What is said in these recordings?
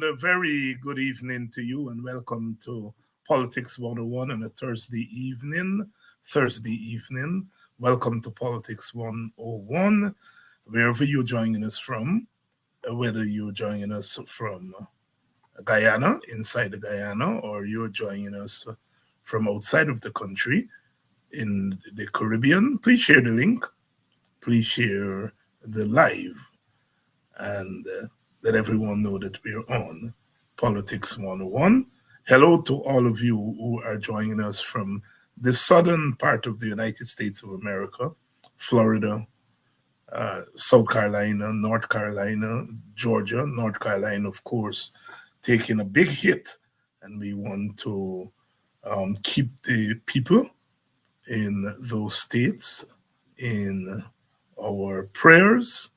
and a very good evening to you, and welcome to Politics 101 on a Thursday evening. Welcome to Politics 101, wherever you're joining us from, whether you're joining us from Guyana, inside the Guyana, or you're joining us from outside of the country in the Caribbean. Please share the link. Please share the live, and let everyone know that we're on Politics 101. Hello to all of you who are joining us from the southern part of the United States of America, Florida, South Carolina, North Carolina, Georgia, North Carolina, of course, taking a big hit. And we want to keep the people in those states in our prayers.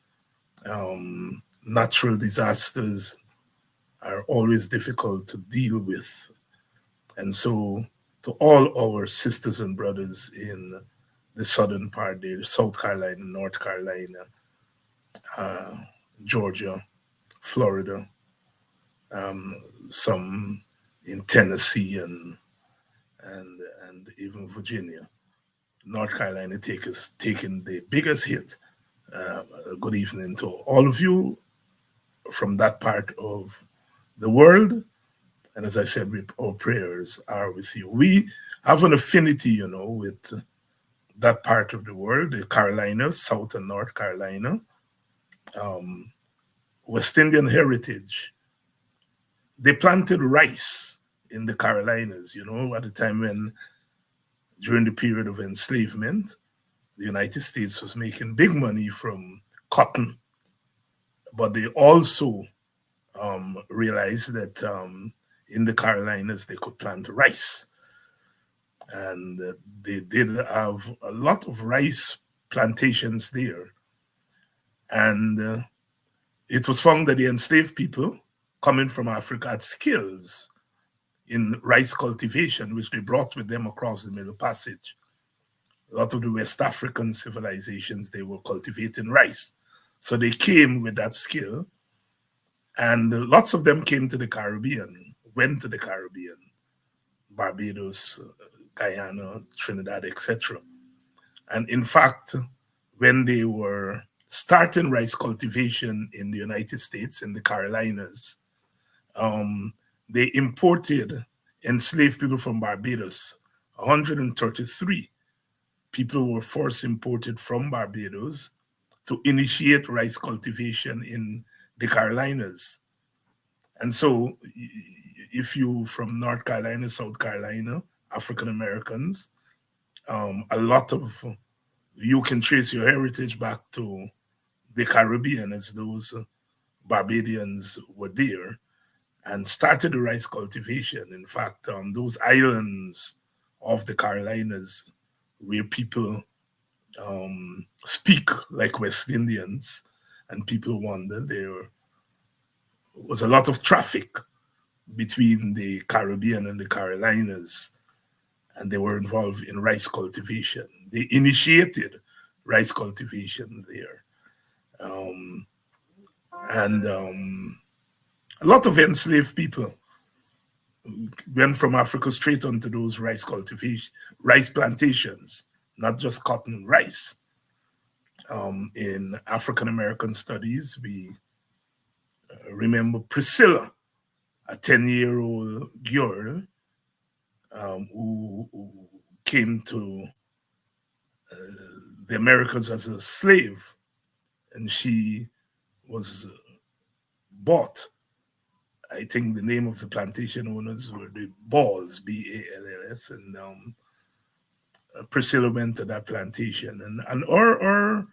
Natural disasters are always difficult to deal with. And so, to all our sisters and brothers in the southern part there, South Carolina, North Carolina, uh, Georgia, Florida, um, some in Tennessee and and even Virginia. North Carolina taking the biggest hit. Good evening to all of you from that part of the world. And as I said, our prayers are with you. We have an affinity, with that part of the world, the Carolinas, South and North Carolina, um, West Indian heritage. They planted rice in the Carolinas, at the time when, during the period of enslavement, the United States was making big money from cotton, but they also realized that in the Carolinas they could plant rice. And they did have a lot of rice plantations there. And it was found that the enslaved people coming from Africa had skills in rice cultivation, which they brought with them across the Middle Passage. A lot of the West African civilizations, they were cultivating rice. So they came with that skill. And lots of them came to the Caribbean, went to the Caribbean, Barbados, Guyana, Trinidad, etc. And in fact, when they were starting rice cultivation in the United States, in the Carolinas, they imported enslaved people from Barbados. 133 people were force imported from Barbados to initiate rice cultivation in the Carolinas. And so, if you from North Carolina, South Carolina, African Americans, a lot of you can trace your heritage back to the Caribbean, as those Barbadians were there and started the rice cultivation. In fact, those islands of the Carolinas where people speak like West Indians and people wonder, there was a lot of traffic between the Caribbean and the Carolinas, and they were involved in rice cultivation. They initiated rice cultivation there. Um, and a lot of enslaved people went from Africa straight onto those rice plantations, not just cotton, rice. In African American studies, we remember Priscilla, a 10-year-old girl who came to the Americas as a slave, and she was bought. I think the name of the plantation owners were the Balls, Balls, and Priscilla went to that plantation, and our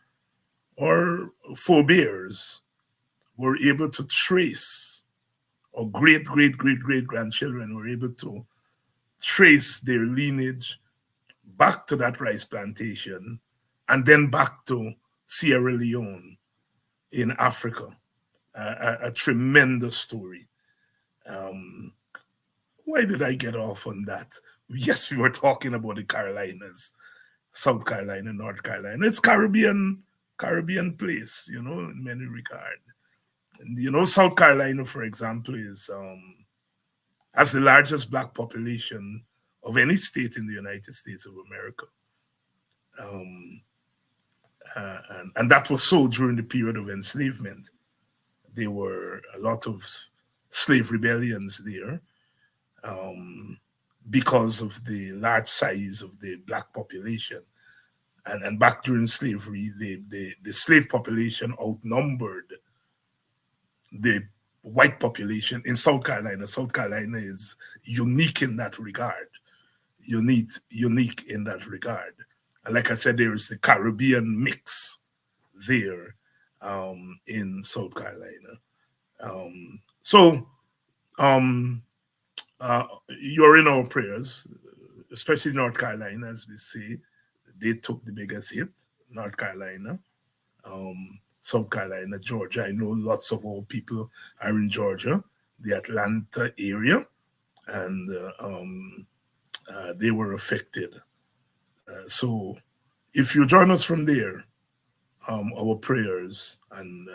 forebears were able to trace, or great great great great grandchildren were able to trace their lineage back to that rice plantation, and then back to Sierra Leone in Africa. A tremendous story. Um, why did I get off on that? Yes, we were talking about the Carolinas, South Carolina, North Carolina. It's Caribbean place, in many regards. South Carolina, for example, has the largest black population of any state in the United States of America. Um, and that was so during the period of enslavement. There were a lot of slave rebellions there, um, because of the large size of the black population. And back during slavery, the slave population outnumbered the white population in South Carolina. South Carolina is unique in that regard. Unique in that regard. And like I said, there is the Caribbean mix there, in South Carolina. So um, you're in our prayers, especially North Carolina, as we say. They took the biggest hit, North Carolina, South Carolina, Georgia. I know lots of our people are in Georgia, the Atlanta area, and they were affected. So if you join us from there, our prayers and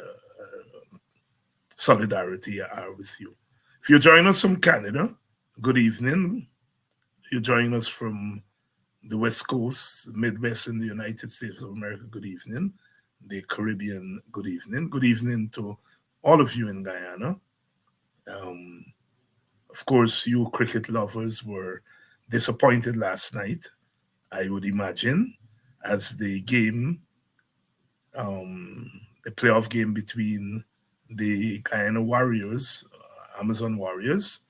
solidarity are with you. If you join us from Canada, good evening. You join us from the West Coast, Midwest in the United States of America, good evening. The Caribbean, good evening. Good evening to all of you in Guyana. Um, of course, you cricket lovers were disappointed last night, I would imagine, as the playoff game between the Guyana Warriors, Amazon Warriors,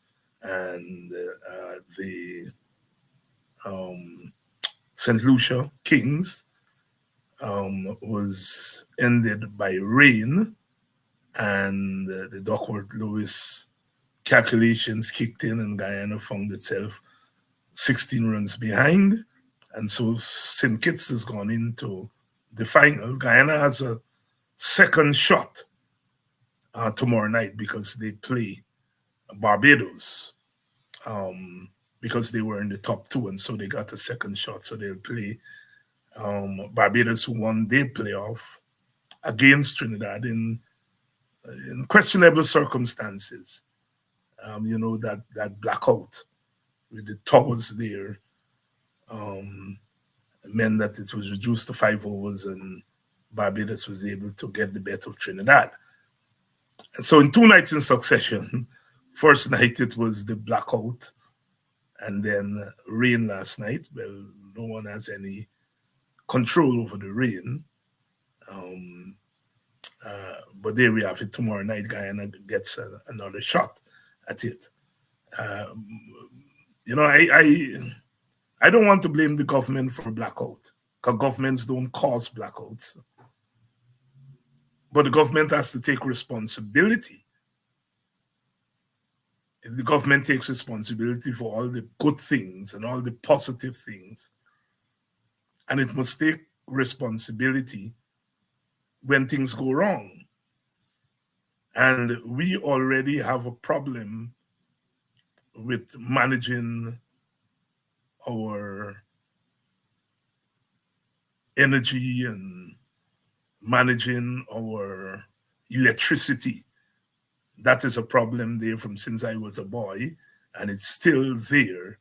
and the St. Lucia Kings was ended by rain, and the Duckworth Lewis calculations kicked in, and Guyana found itself 16 runs behind. And so St. Kitts has gone into the final. Guyana has a second shot tomorrow night because they play Barbados, because they were in the top two, and so they got a second shot. So they'll play Barbados, who won their playoff against Trinidad in questionable circumstances. That blackout with the towers there meant that it was reduced to 5 overs, and Barbados was able to get the better of Trinidad. And so in 2 nights in succession, first night it was the blackout, and then rain last night. Well, no one has any control over the rain. But there we have it. Tomorrow night, Guyana gets another shot at it. Um, I don't want to blame the government for blackout, because governments don't cause blackouts. But the government has to take responsibility. The government takes responsibility for all the good things and all the positive things, and it must take responsibility when things go wrong. And we already have a problem with managing our energy and managing our electricity. That is a problem there from since I was a boy, and it's still there.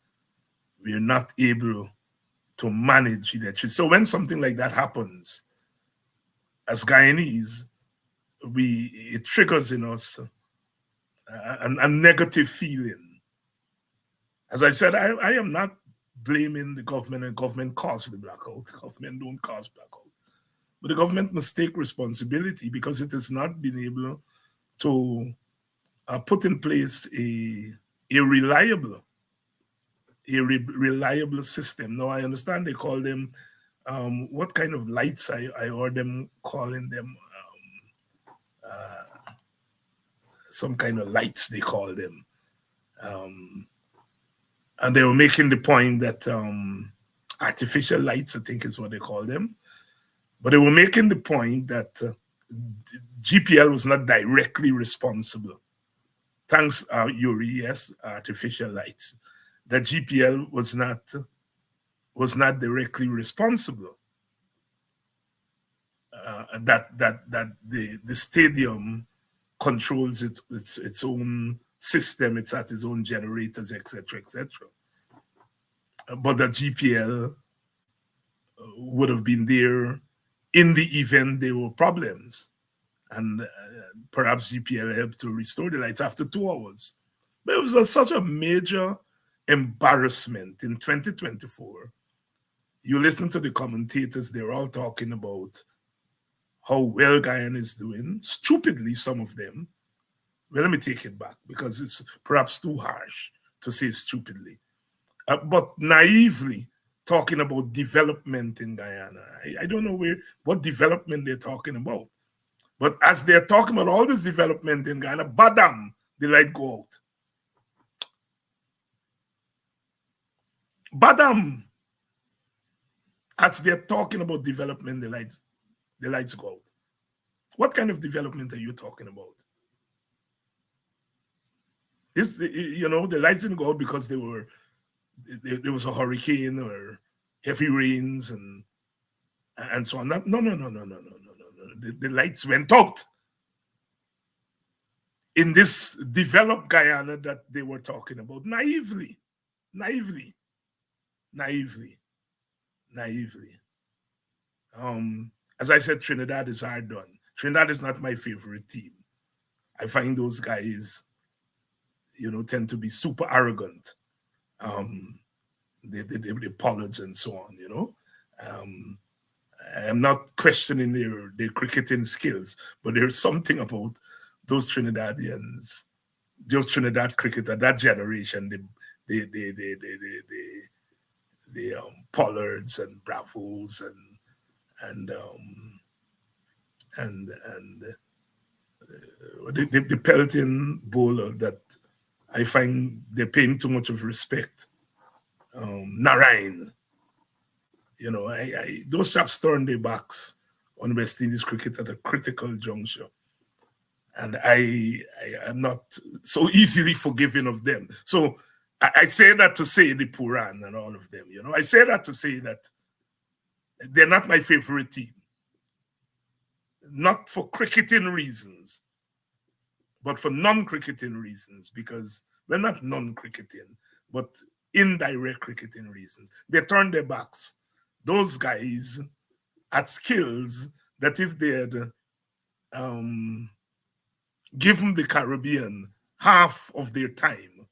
We're not able to manage electricity. So when something like that happens, as Guyanese, it triggers in us a negative feeling. As I said, I am not blaming the government, and government caused the blackout. The government don't cause blackout. But the government must take responsibility because it has not been able to put in place a reliable system. Now I understand they call them what kind of lights I heard them calling them, some kind of lights they call them, and they were making the point that artificial lights, I think is what they call them, but they were making the point that GPL was not directly responsible. Thanks, Yuri. Yes, artificial lights. That GPL was not directly responsible. That the stadium controls its own system. It's at its own generators, etc., etc. But the GPL would have been there in the event there were problems, and perhaps GPL helped to restore the lights after 2 hours. But it was such a major embarrassment in 2024. You listen to the commentators, they're all talking about how well Guyana is doing. Stupidly, some of them. Well, let me take it back because it's perhaps too harsh to say stupidly. But naively talking about development in Guyana. I don't know what development they're talking about. But as they're talking about all this development in Guyana, badam, the light go out. Badam, as they're talking about development, the lights go out. What kind of development are you talking about? The lights didn't go out because there was a hurricane or heavy rains and so on. No. The lights went out in this developed Guyana that they were talking about naively. As I said, Trinidad is hard done. Trinidad is not my favorite team. I find those guys, tend to be super arrogant. The Pollards and so on, I'm not questioning their cricketing skills, but there's something about those Trinidadians, those Trinidad cricketers, that generation, the Pollards and Bravos and the Pelton bowler that I find they're paying too much of respect. Narayan, those chaps turned their backs on West Indies cricket at a critical juncture. And I am not so easily forgiving of them. So I say that to say the Puran and all of them, I say that to say that they're not my favorite team. Not for cricketing reasons, but for non-cricketing reasons, because we're not non-cricketing, but indirect cricketing reasons. They turned their backs. Those guys had skills that if they had given the Caribbean half of their time,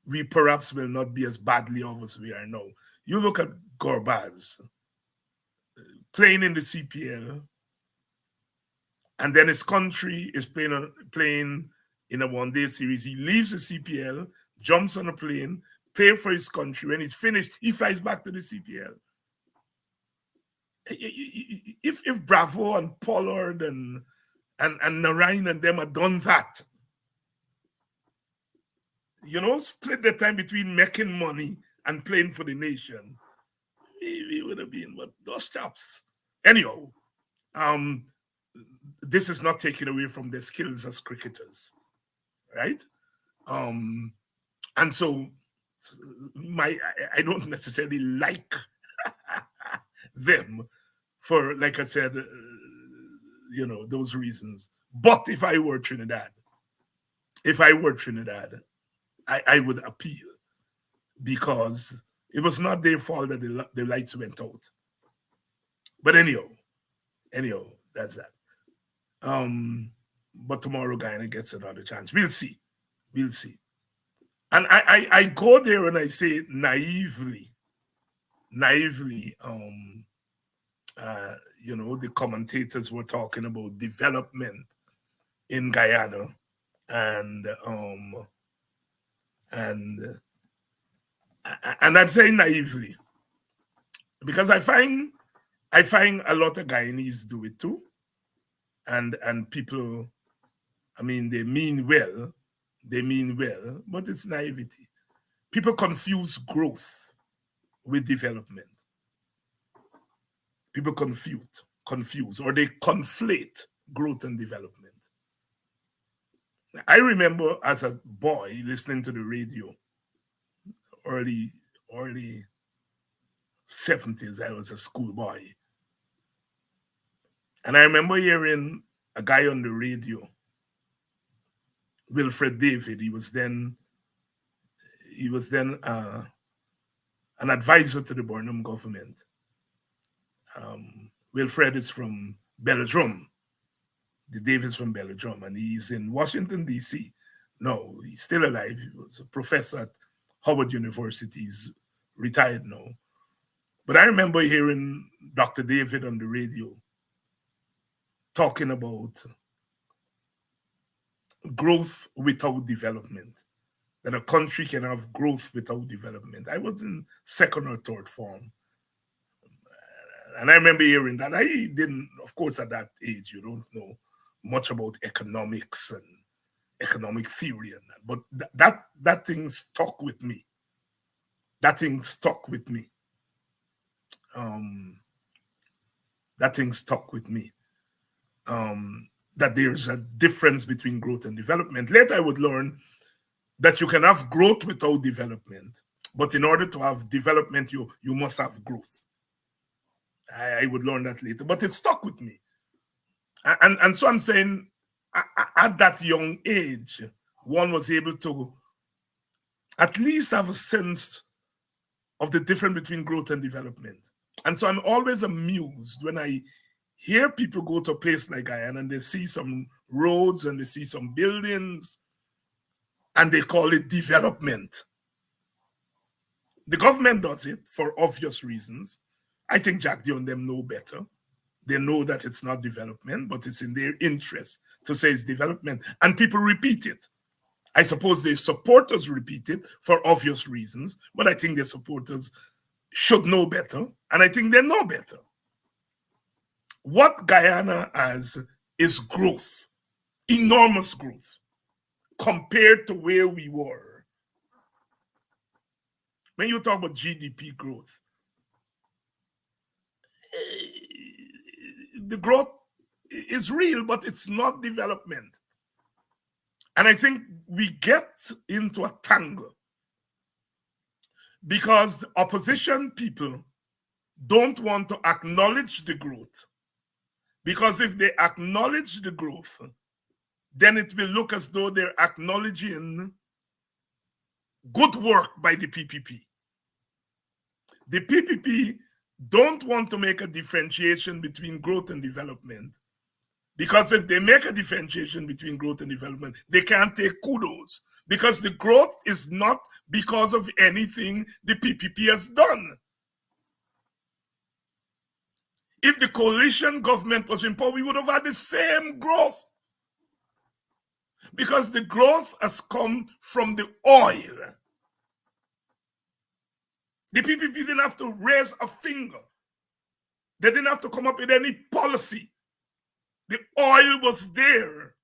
we perhaps will not be as badly off as we are now. You look at Gorbaz playing in the CPL, and then his country is playing in a one-day series. He leaves the CPL, jumps on a plane, pay for his country. When he's finished, he flies back to the CPL. If Bravo and Pollard and Narayan and them had done that, split the time between making money and playing for the nation, we would have been what those chaps. Anyhow, this is not taken away from their skills as cricketers, right? And so I don't necessarily like them for, like I said, those reasons. But if I were Trinidad, I would appeal, because it was not their fault that the lights went out. But anyhow, that's that. But tomorrow Guyana gets another chance. We'll see. And I go there and I say naively, the commentators were talking about development in Guyana, and I'm saying naively because I find a lot of Guyanese do it too, and people, I mean, they mean well, but it's naivety. People confuse growth with development. People confuse, or they conflate growth and development. I remember as a boy listening to the radio, early 70s. I was a schoolboy. And I remember hearing a guy on the radio Wilfred David. He was then an advisor to the Burnham government. Wilfred is from Belgium. The Davis from Belgium, and he's in Washington, D.C. No, he's still alive. He was a professor at Howard University. He's retired now. But I remember hearing Dr. David on the radio talking about growth without development, that a country can have growth without development. I was in second or third form. And I remember hearing that. I didn't, of course, at that age, you don't know much about economics and economic theory and that. But that thing stuck with me. That thing stuck with me. That thing stuck with me. That there's a difference between growth and development. Later, I would learn that you can have growth without development, but in order to have development, you must have growth. I would learn that later, but it stuck with me. And so I'm saying, at that young age, one was able to at least have a sense of the difference between growth and development. And so I'm always amused when I hear people go to a place like Guyana and they see some roads and they see some buildings and they call it development. The government does it for obvious reasons. I think Jack Dio and them know better. They know that it's not development, but it's in their interest to say it's development. And people repeat it. I suppose their supporters repeat it for obvious reasons, but I think their supporters should know better, and I think they know better. What Guyana has is growth, enormous growth, compared to where we were. When you talk about GDP growth, the growth is real, but it's not development. And I think we get into a tangle because the opposition people don't want to acknowledge the growth. Because if they acknowledge the growth, then it will look as though they're acknowledging good work by the PPP. The PPP don't want to make a differentiation between growth and development. Because if they make a differentiation between growth and development, they can't take kudos. Because the growth is not because of anything the PPP has done. If the coalition government was in power, we would have had the same growth. Because the growth has come from the oil. The PPP didn't have to raise a finger. They didn't have to come up with any policy. The oil was there.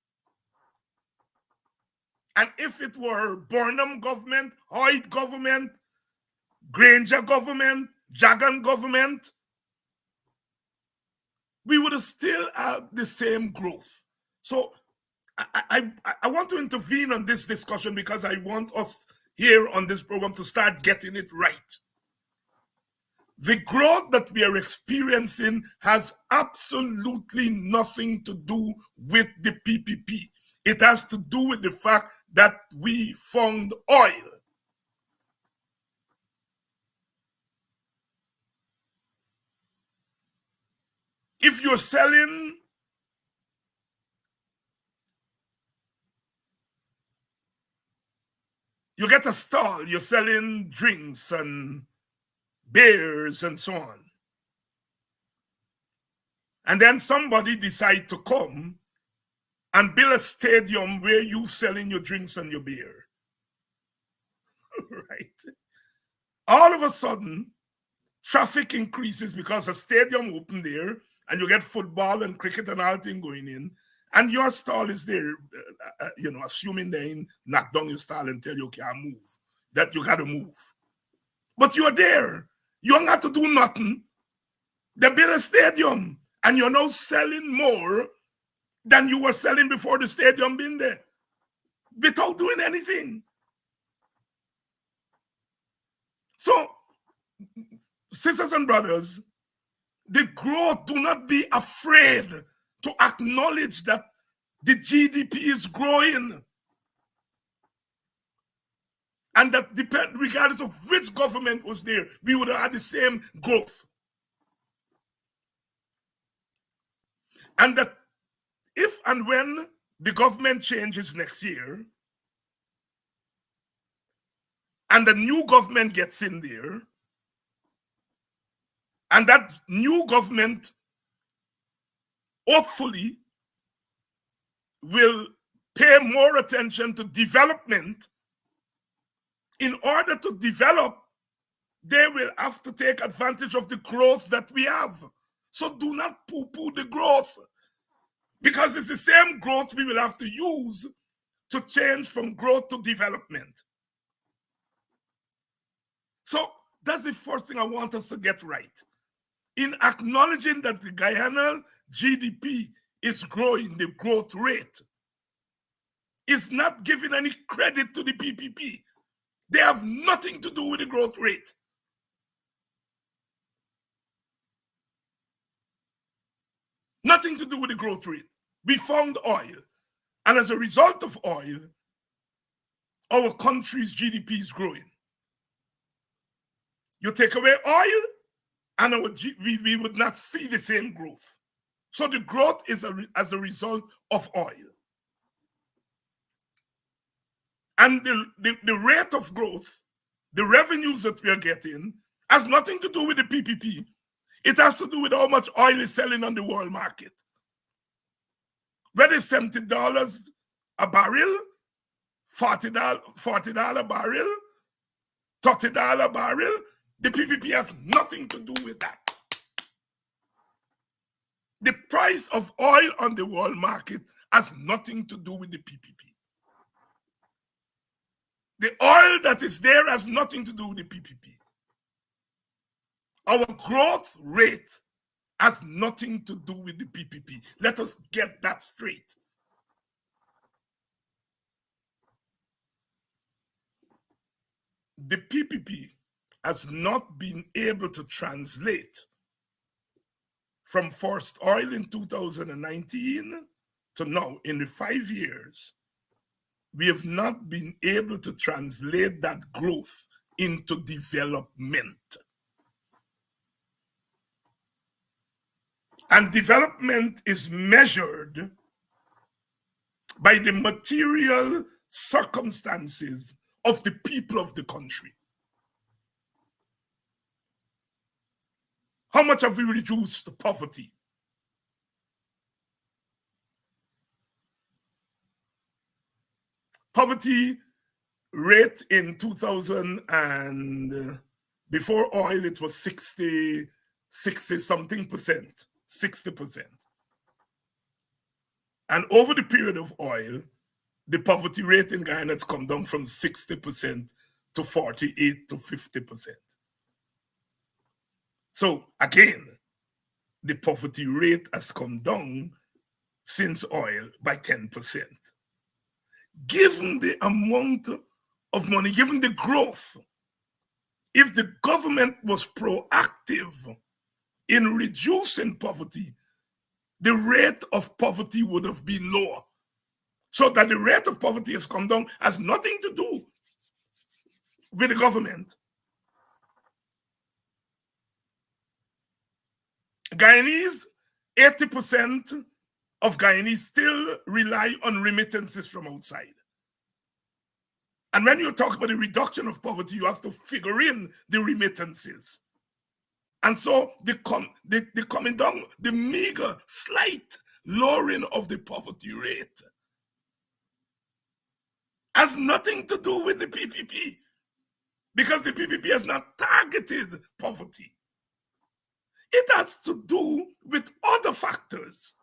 And if it were Burnham government, Hoyt government, Granger government, Jagan government, we would have still had the same growth. So I want to intervene on this discussion because I want us here on this program to start getting it right. The growth that we are experiencing has absolutely nothing to do with the PPP. It has to do with the fact that we found oil. If you're selling you get a stall, you're selling drinks and beers and so on. And then somebody decide to come and build a stadium where you selling your drinks and your beer. Right? All of a sudden, traffic increases because a stadium opened there and you get football and cricket and all thing going in. And your stall is there, assuming they ain't knock down your stall and tell you can't move, that you got to move. But you're there. You don't have to do nothing. They built a stadium and you're now selling more than you were selling before the stadium been there without doing anything. So, sisters and brothers, the growth, do not be afraid to acknowledge that the GDP is growing. And that regardless of which government was there, we would have had the same growth. And that if and when the government changes next year, and the new government gets in there, and that new government hopefully will pay more attention to development. In order to develop, they will have to take advantage of the growth that we have. So do not poo-poo the growth, because it's the same growth we will have to use to change from growth to development. So that's the first thing I want us to get right. In acknowledging that the Guyana GDP is growing, the growth rate is not giving any credit to the PPP. They have nothing to do with the growth rate. Nothing to do with the growth rate. We found oil. And as a result of oil, our country's GDP is growing. You take away oil, and we would not see the same growth. So the growth is as a result of oil. And the rate of growth, the revenues that we are getting, has nothing to do with the PPP. It has to do with how much oil is selling on the world market. Whether it's $70 a barrel, $40 a barrel, $30 a barrel, the PPP has nothing to do with that. The price of oil on the world market has nothing to do with the PPP. The oil that is there has nothing to do with the PPP. Our growth rate has nothing to do with the PPP. Let us get that straight. The PPP has not been able to translate from first oil in 2019 to now. In the 5 years, we have not been able to translate that growth into development. And development is measured by the material circumstances of the people of the country. How much have we reduced poverty? Poverty rate in 2000 and before oil, it was 60 something percent, 60%. And over the period of oil, the poverty rate in Guyana has come down from 60% to 48 to 50%. So again, the poverty rate has come down since oil by 10%. Given the amount of money, given the growth, if the government was proactive in reducing poverty, the rate of poverty would have been lower. So that the rate of poverty has come down has nothing to do with the government. Guyanese, 80% of Guyanese still rely on remittances from outside. And when you talk about the reduction of poverty, you have to figure in the remittances. And so the coming down, the meager, slight lowering of the poverty rate has nothing to do with the PPP, because the PPP has not targeted poverty. It has to do with other factors.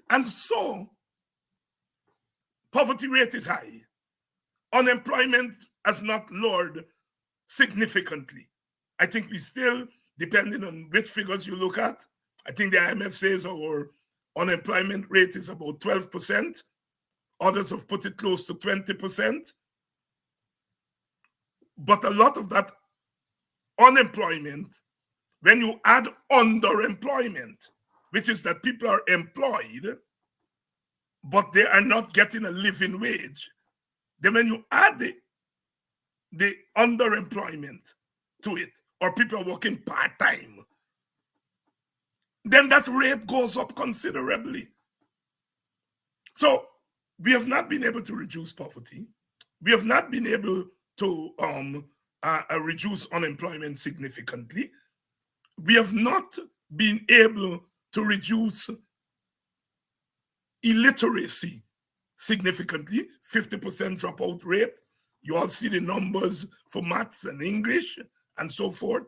And so, poverty rate is high. Unemployment has not lowered significantly. I think we still, depending on which figures you look at, I think the IMF says our unemployment rate is about 12%. Others have put it close to 20%. But a lot of that unemployment, when you add underemployment, which is that people are employed, but they are not getting a living wage. Then when you add the underemployment to it, or people are working part-time, then that rate goes up considerably. So we have not been able to reduce poverty. We have not been able to reduce unemployment significantly. We have not been able to reduce illiteracy significantly, 50% dropout rate. You all see the numbers for maths and English and so forth.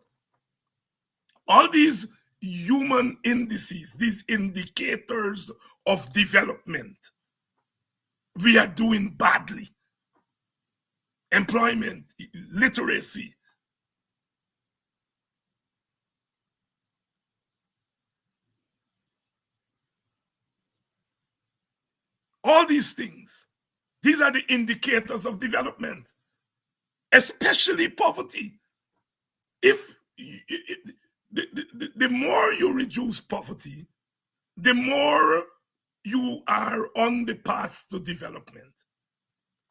All these human indices, these indicators of development, we are doing badly. Employment, literacy. All these things, these are the indicators of development, especially poverty. If the more you reduce poverty, the more you are on the path to development.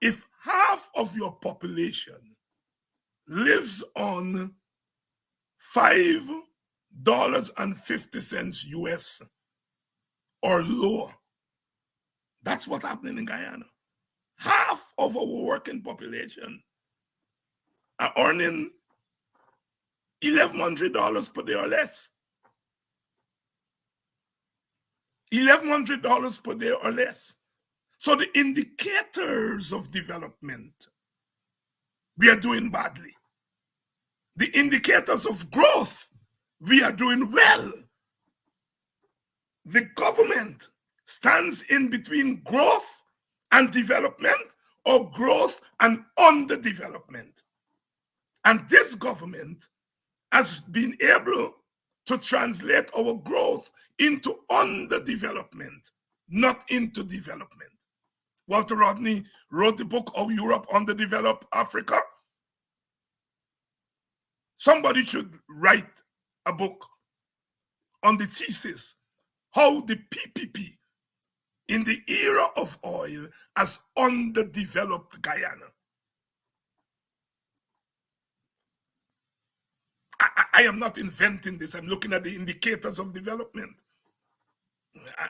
If half of your population lives on $5.50 US or lower, that's what's happening in Guyana. Half of our working population are earning $1,100 per day or less. $1,100 per day or less. So the indicators of development, we are doing badly. The indicators of growth, we are doing well. The government stands in between growth and development, or growth and underdevelopment. And this government has been able to translate our growth into underdevelopment, not into development. Walter Rodney wrote the book, How Europe Underdeveloped Africa. Somebody should write a book on the thesis, how the PPP in the era of oil has underdeveloped Guyana. I am not inventing this. I'm looking at the indicators of development.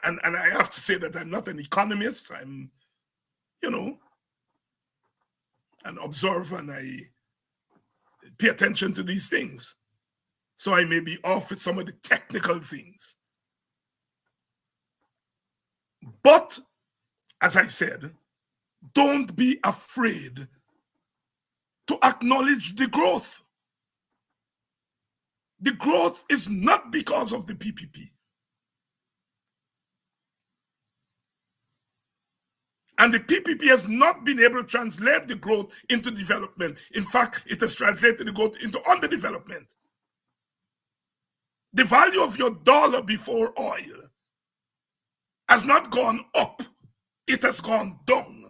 And I have to say that I'm not an economist. I'm, an observer, and I pay attention to these things. So I may be off with some of the technical things. But, as I said, don't be afraid to acknowledge the growth. The growth is not because of the PPP. And the PPP has not been able to translate the growth into development. In fact, it has translated the growth into underdevelopment. The value of your dollar before oil has not gone up, it has gone down.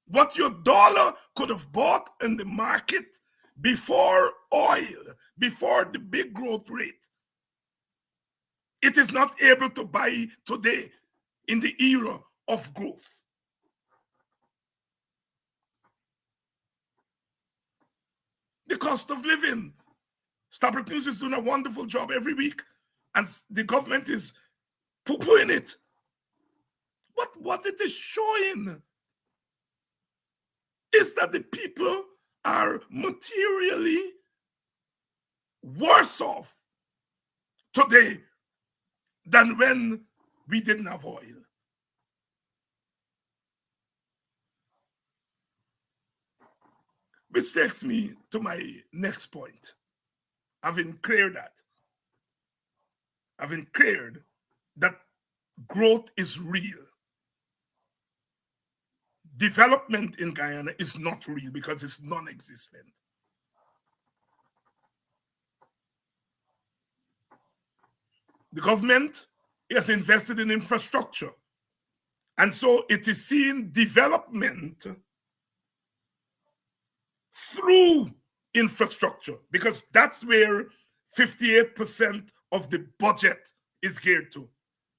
What your dollar could have bought in the market before oil, before the big growth rate, it is not able to buy today in the era of growth. The cost of living. Starbucks News is doing a wonderful job every week, and the government is poo-pooing it. But what it is showing is that the people are materially worse off today than when we didn't have oil. Which takes me to my next point. Having cleared that growth is real. Development in Guyana is not real because it's non-existent. The government has invested in infrastructure. And so it is seeing development through infrastructure, because that's where 58% of the budget is geared to.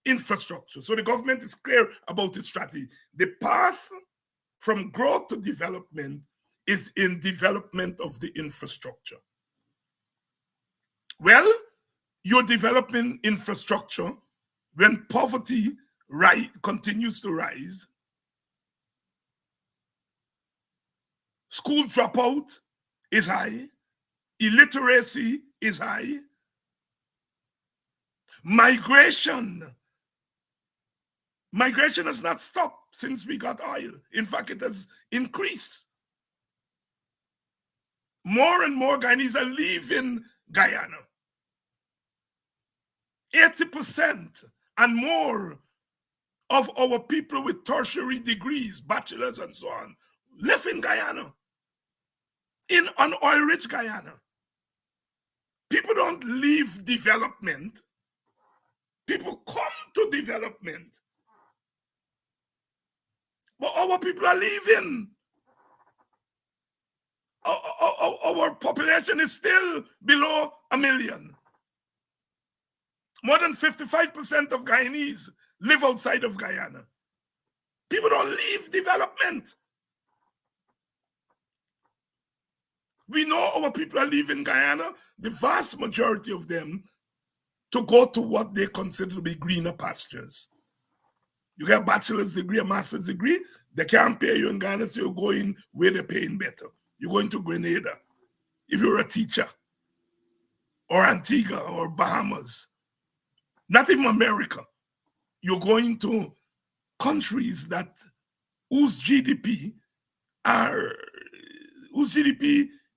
infrastructure. So the government is clear about its strategy. The path from growth to development is in development of the infrastructure. Well, you're developing infrastructure when poverty continues to rise, school dropout is high, illiteracy is high, migration has not stopped since we got oil. In fact, it has increased. More and more Guyanese are leaving Guyana. 80% and more of our people with tertiary degrees, bachelors and so on, live in Guyana, in an oil-rich Guyana. People don't leave development. People come to development. But our people are leaving. Our population is still below 1 million. More than 55% of Guyanese live outside of Guyana. People don't leave development. We know our people are leaving Guyana, the vast majority of them, to go to what they consider to be greener pastures. You get a bachelor's degree, a master's degree, they can't pay you in Ghana, so you're going where they're paying better. You're going to Grenada, if you're a teacher, or Antigua, or Bahamas. Not even America. You're going to countries whose GDP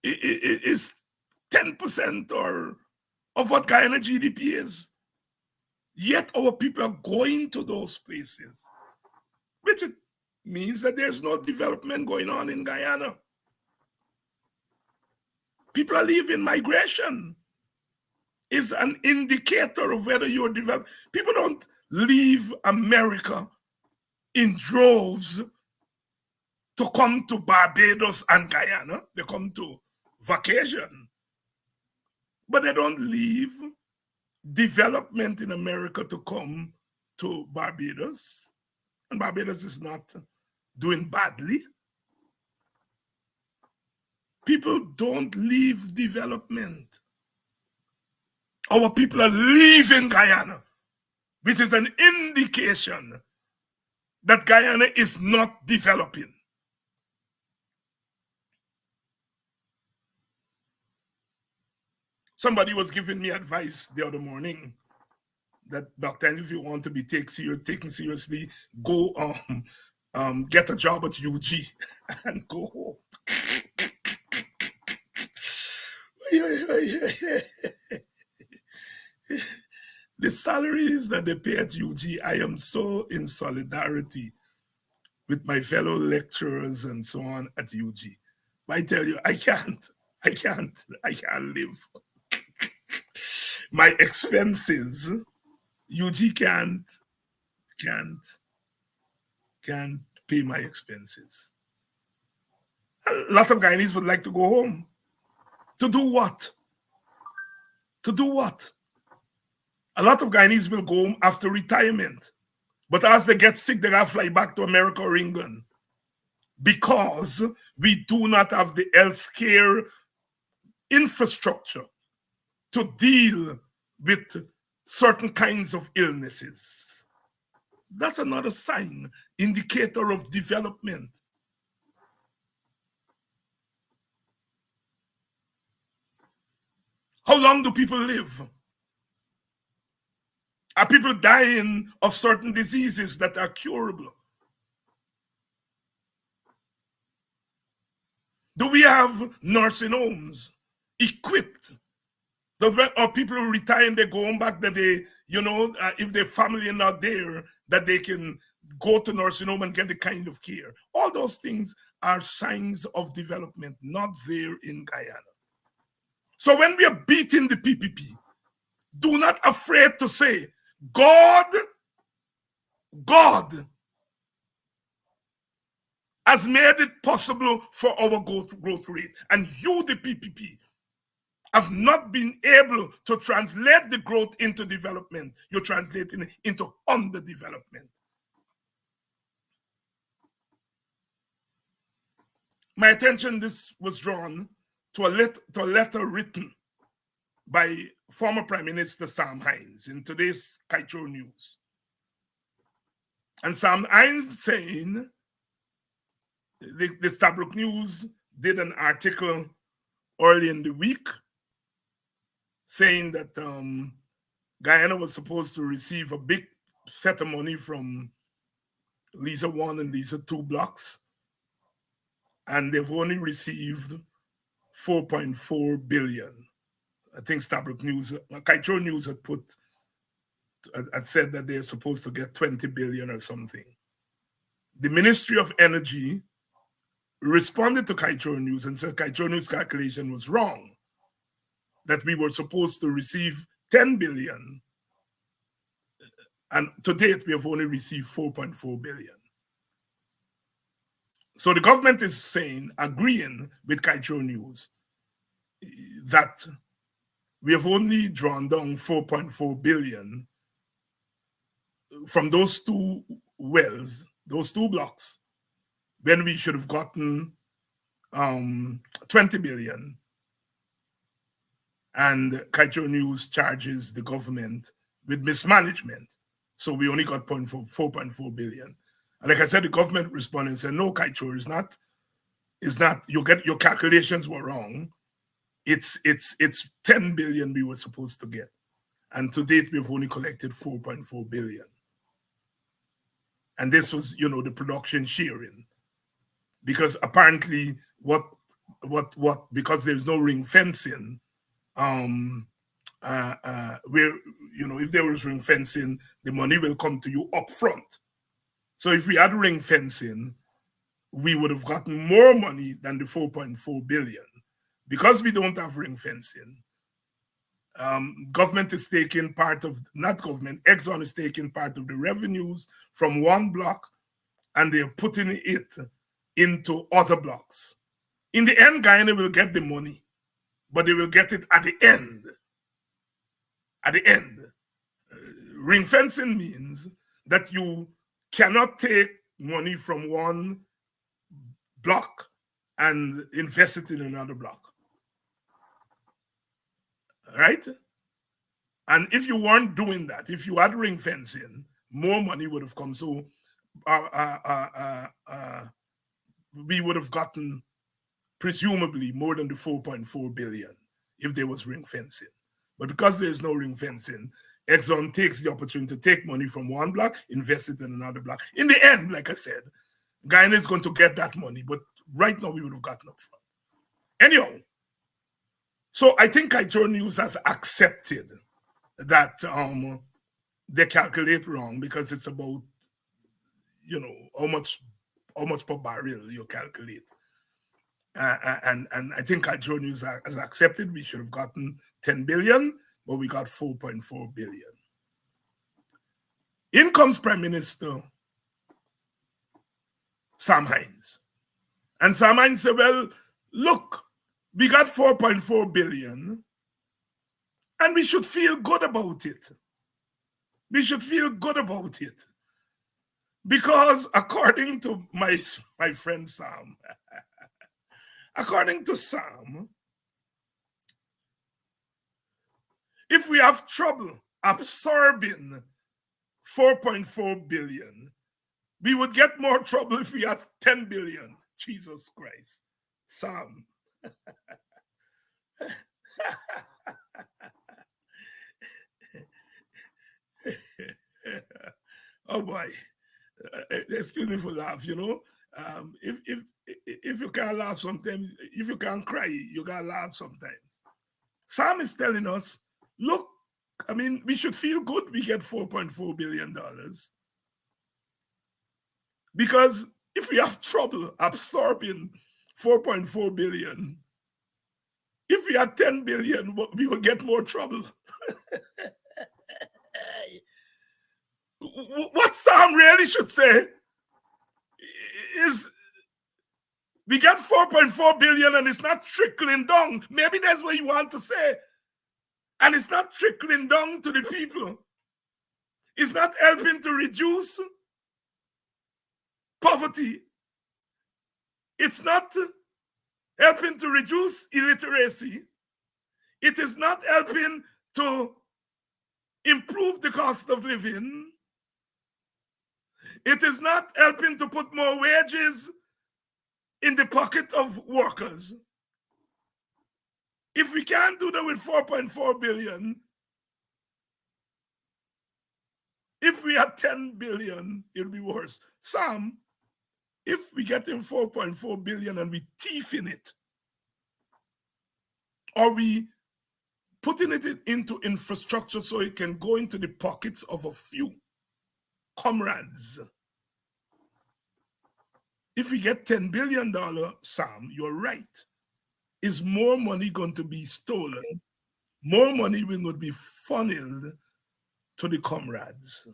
is 10% or of what Guyana GDP is. Yet our people are going to those places, which means that there's no development going on in Guyana. People are leaving. Migration is an indicator of whether you're developed. People don't leave America in droves to come to Barbados and Guyana. They come to vacation. But they don't leave development in America to come to Barbados. And Barbados is not doing badly. People don't leave development. Our people are leaving Guyana, which is an indication that Guyana is not developing. Somebody was giving me advice the other morning that, Doctor, if you want to be taken seriously, go get a job at UG and go home. The salaries that they pay at UG, I am so in solidarity with my fellow lecturers and so on at UG. But I tell you, I can't live. My expenses, UG can't pay my expenses. A lot of Guyanese would like to go home. To do what? To do what? A lot of Guyanese will go home after retirement. But as they get sick, they gotta fly back to America or England. Because we do not have the healthcare infrastructure to deal with certain kinds of illnesses. That's another sign, indicator of development. How long do people live? Are people dying of certain diseases that are curable? Do we have nursing homes equipped? Or people who retire and they go home back that they, if their family are not there, that they can go to nursing home and get the kind of care. All those things are signs of development, not there in Guyana. So when we are beating the PPP, do not afraid to say, God has made it possible for our growth rate. And you, the PPP, have not been able to translate the growth into development. You're translating it into underdevelopment. My attention this was drawn to a letter written by former Prime Minister Sam Hinds in today's Kaitro News. And Sam Hinds saying, the Stabrook News did an article early in the week saying that Guyana was supposed to receive a big set of money from Lisa 1 and Lisa 2 blocks, and they've only received 4.4 billion. I think Stabrook News, Kaitro News had said that they're supposed to get 20 billion or something. The Ministry of Energy responded to Kaitro News and said Kaitro News calculation was wrong, that we were supposed to receive 10 billion, and to date we have only received 4.4 billion. So the government is saying, agreeing with Kaitro News, that we have only drawn down 4.4 billion from those two wells, those two blocks, when we should have gotten 20 billion. And Kaitro News charges the government with mismanagement. So we only got 4.4 billion. And like I said, the government responded and said, no, Kaitro, is not, your calculations were wrong. It's 10 billion we were supposed to get. And to date, we've only collected 4.4 billion. And this was, the production sharing. Because apparently because there's no ring fencing, where, if there was ring fencing, the money will come to you up front. So if we had ring fencing, we would have gotten more money than the 4.4 billion. Because we don't have ring fencing, government is taking part of, not government, Exxon is taking part of the revenues from one block and they're putting it into other blocks. In the end, Guyana will get the money, but they will get it at the end. At the end. Ring fencing means that you cannot take money from one block and invest it in another block. Right? And if you weren't doing that, if you had ring fencing, more money would have come. So we would have gotten presumably more than the 4.4 billion if there was ring fencing. But because there's no ring fencing, Exxon takes the opportunity to take money from one block, invest it in another block. In the end, like I said, Guyana is going to get that money, but right now we would have gotten up front. Anyhow, so I think Kaitro News has accepted that they calculate wrong because it's about, how much per barrel you calculate. And I think Kaitro News has accepted we should have gotten 10 billion, but we got 4.4 billion. In comes Prime Minister Sam Hinds. And Sam Hinds said, well, look, we got 4.4 billion and we should feel good about it. We should feel good about it. Because according to my friend Sam, according to Sam, if we have trouble absorbing 4.4 billion, we would get more trouble if we had 10 billion. Jesus Christ. Sam. Oh boy. Excuse me for laugh, if you can't laugh sometimes, if you can't cry, you gotta laugh sometimes. Sam is telling us, look, we should feel good we get $4.4 billion. Because if we have trouble absorbing 4.4 billion, if we had 10 billion, we would get more trouble. What Sam really should say is, We get 4.4 billion and it's not trickling down. Maybe that's what you want to say. And it's not trickling down to the people. It's not helping to reduce poverty. It's not helping to reduce illiteracy. It is not helping to improve the cost of living. It is not helping to put more wages in the pocket of workers. If we can't do that with 4.4 billion, if we had 10 billion, it'll be worse. Sam, if we get in 4.4 billion and we thief in it, or we putting it into infrastructure so it can go into the pockets of a few comrades. If we get $10 billion, Sam, you're right. Is more money going to be stolen? More money will be funneled to the comrades.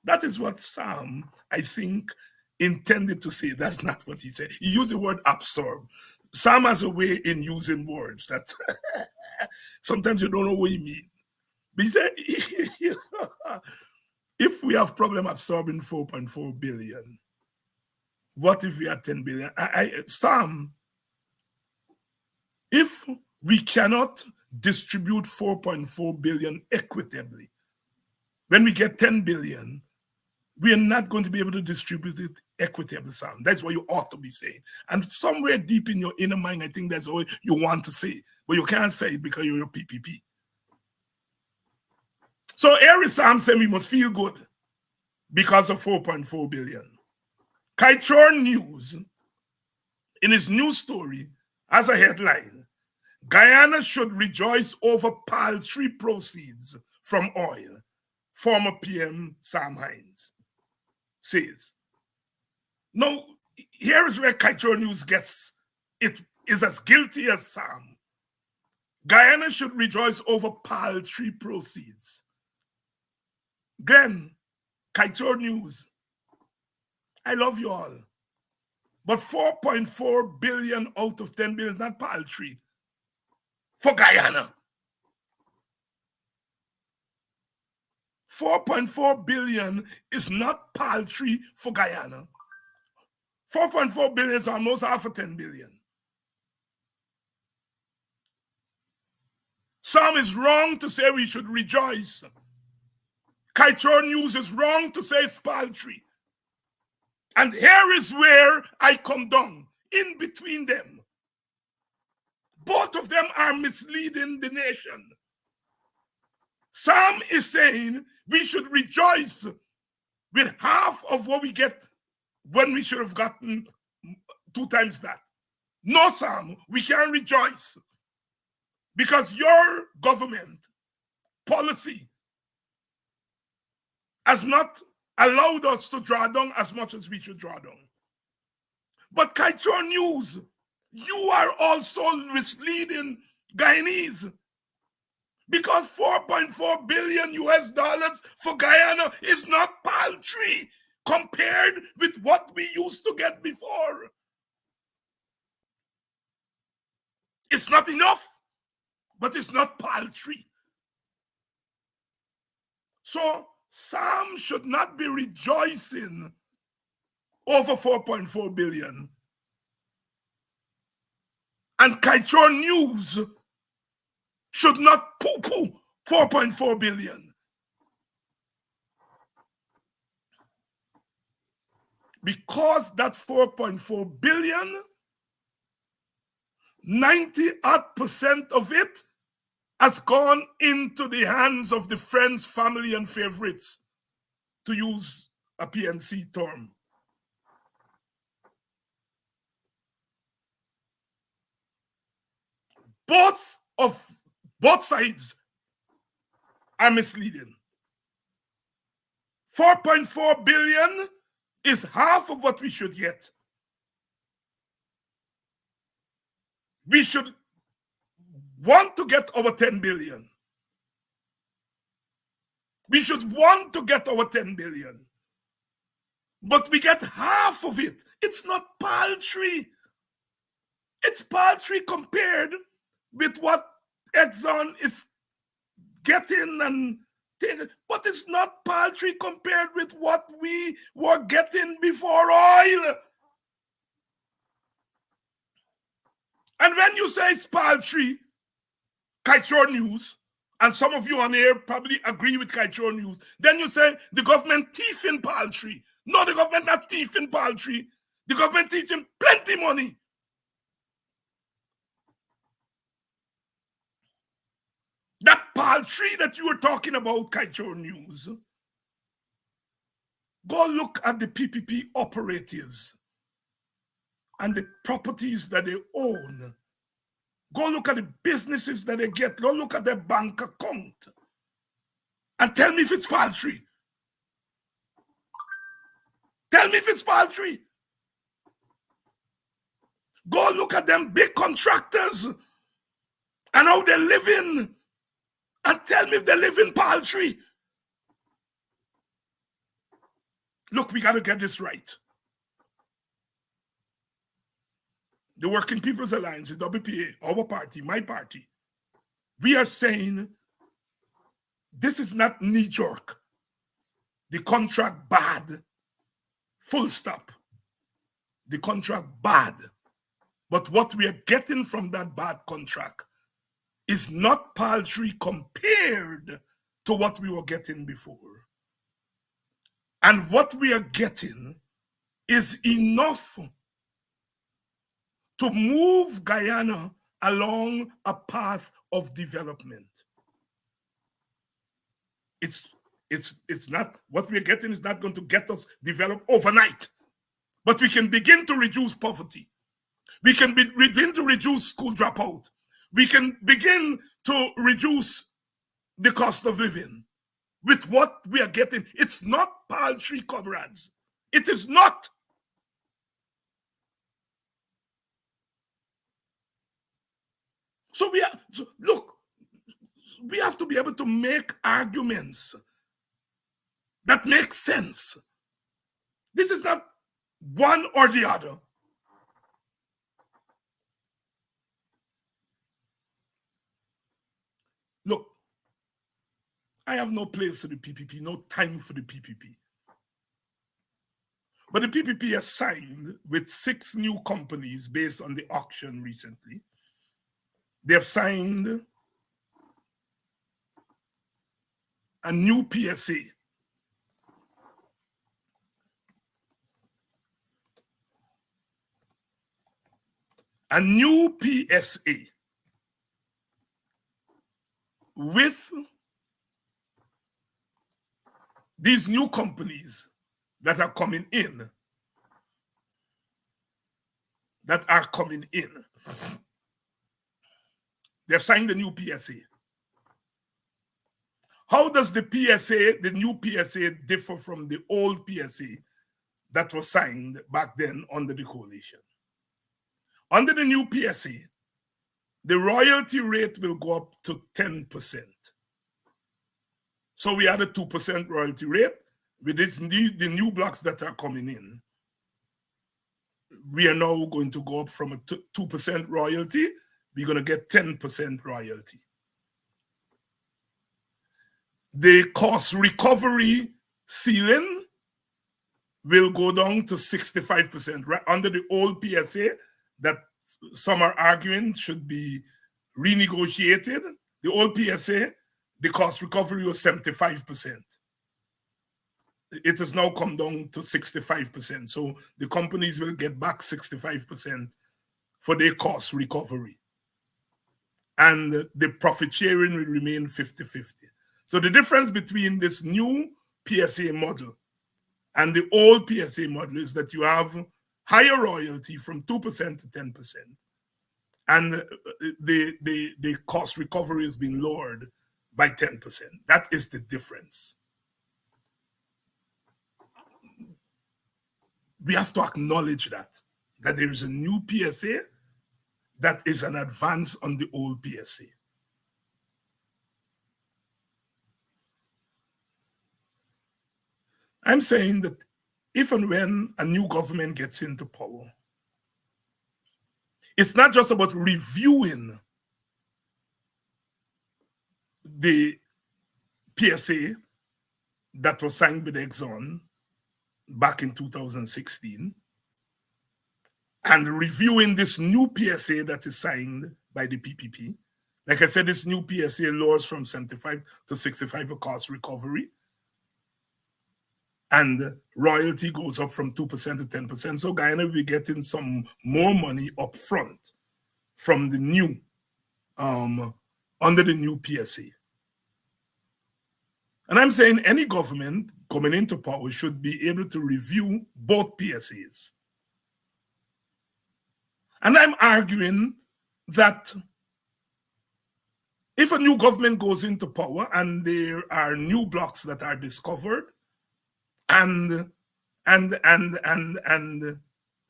That is what Sam, I think, intended to say. That's not what he said. He used the word absorb. Sam has a way in using words that sometimes you don't know what he means. But he said, if we have problem absorbing 4.4 billion, what if we had 10 billion? Sam, if we cannot distribute 4.4 billion equitably, when we get 10 billion, we are not going to be able to distribute it equitably, Sam. That's what you ought to be saying. And somewhere deep in your inner mind, I think that's what you want to say, but you can't say it because you're a PPP. So here is Sam saying we must feel good because of 4.4 billion. Kaitor News, in his news story, has a headline: Guyana should rejoice over paltry proceeds from oil, former PM Sam Hinds says. Now, here is where Kaitor News gets it is as guilty as Sam. Guyana should rejoice over paltry proceeds. Glenn, Kaitor News, I love you all. But 4.4 billion out of 10 billion is not paltry for Guyana. 4.4 billion is not paltry for Guyana. 4.4 billion is almost half of 10 billion. Sam is wrong to say we should rejoice. Kaitor News is wrong to say it's paltry. And here is where I come down, in between them. Both of them are misleading the nation. Sam is saying we should rejoice with half of what we get when we should have gotten 2 times that. No, Sam, we can't rejoice because your government policy has not allowed us to draw down as much as we should draw down. But Kaitor News, you are also misleading Guyanese because 4.4 billion US dollars for Guyana is not paltry compared with what we used to get before. It's not enough, but it's not paltry. So Sam should not be rejoicing over 4.4 billion. And Kaitor News should not poo-poo 4.4 billion. Because that's 4.4 billion, 90% of it has gone into the hands of the friends, family, and favorites, to use a PNC term. Both sides are misleading. 4.4 billion is half of what we should get. We should want to get our 10 billion. We should want to get our 10 billion. but we get half of it. It's not paltry. It's paltry compared with what Exxon is getting and taking, but it's not paltry compared with what we were getting before oil. And when you say it's paltry, Kite News, and some of you on here probably agree with Kite News, then you say the government thieving paltry. No, the government not thieving paltry. The government teaching plenty money. That paltry that you were talking about, Kite News, go look at the PPP operatives and the properties that they own. Go look at the businesses that they get. Go look at their bank account. And tell me if it's paltry. Tell me if it's paltry. Go look at them big contractors and how they're living. And tell me if they live in paltry. Look, we got to get this right. The Working People's Alliance, the WPA, our party, my party, we are saying this is not knee-jerk. The contract bad, full stop. The contract bad. But what we are getting from that bad contract is not paltry compared to what we were getting before. And what we are getting is enough to move Guyana along a path of development. It's not, what we're getting is not going to get us developed overnight, but we can begin to reduce poverty. We can begin to reduce school dropout. We can begin to reduce the cost of living with what we are getting. It's not paltry, comrades. It is not. So look, we have to be able to make arguments that make sense. This is not one or the other. Look, I have no place for the PPP, no time for the PPP. But the PPP has signed with 6 new companies based on the auction recently. They have signed a new PSA. A new PSA with these new companies that are coming in. They've signed the new PSA. How does the PSA, the new PSA, differ from the old PSA that was signed back then under the coalition? Under the new PSA, the royalty rate will go up to 10%. So we had a 2% royalty rate. With the new blocks that are coming in, we are now going to go up from a 2% royalty. We're going to get 10% royalty. The cost recovery ceiling will go down to 65%. Right? Under the old PSA that some are arguing should be renegotiated, the old PSA, the cost recovery was 75%. It has now come down to 65%. So the companies will get back 65% for their cost recovery. And the profit sharing will remain 50-50. So the difference between this new PSA model and the old PSA model is that you have higher royalty from 2% to 10%. And the cost recovery has been lowered by 10%. That is the difference. We have to acknowledge that there is a new PSA that is an advance on the old PSA. I'm saying that if and when a new government gets into power, it's not just about reviewing the PSA that was signed with Exxon back in 2016 and reviewing this new PSA that is signed by the PPP. Like I said, this new PSA lowers from 75 to 65 for cost recovery, and royalty goes up from 2% to 10%. So Guyana will be getting some more money up front from the new, under the new PSA. And I'm saying any government coming into power should be able to review both PSAs. And I'm arguing that if a new government goes into power and there are new blocks that are discovered, and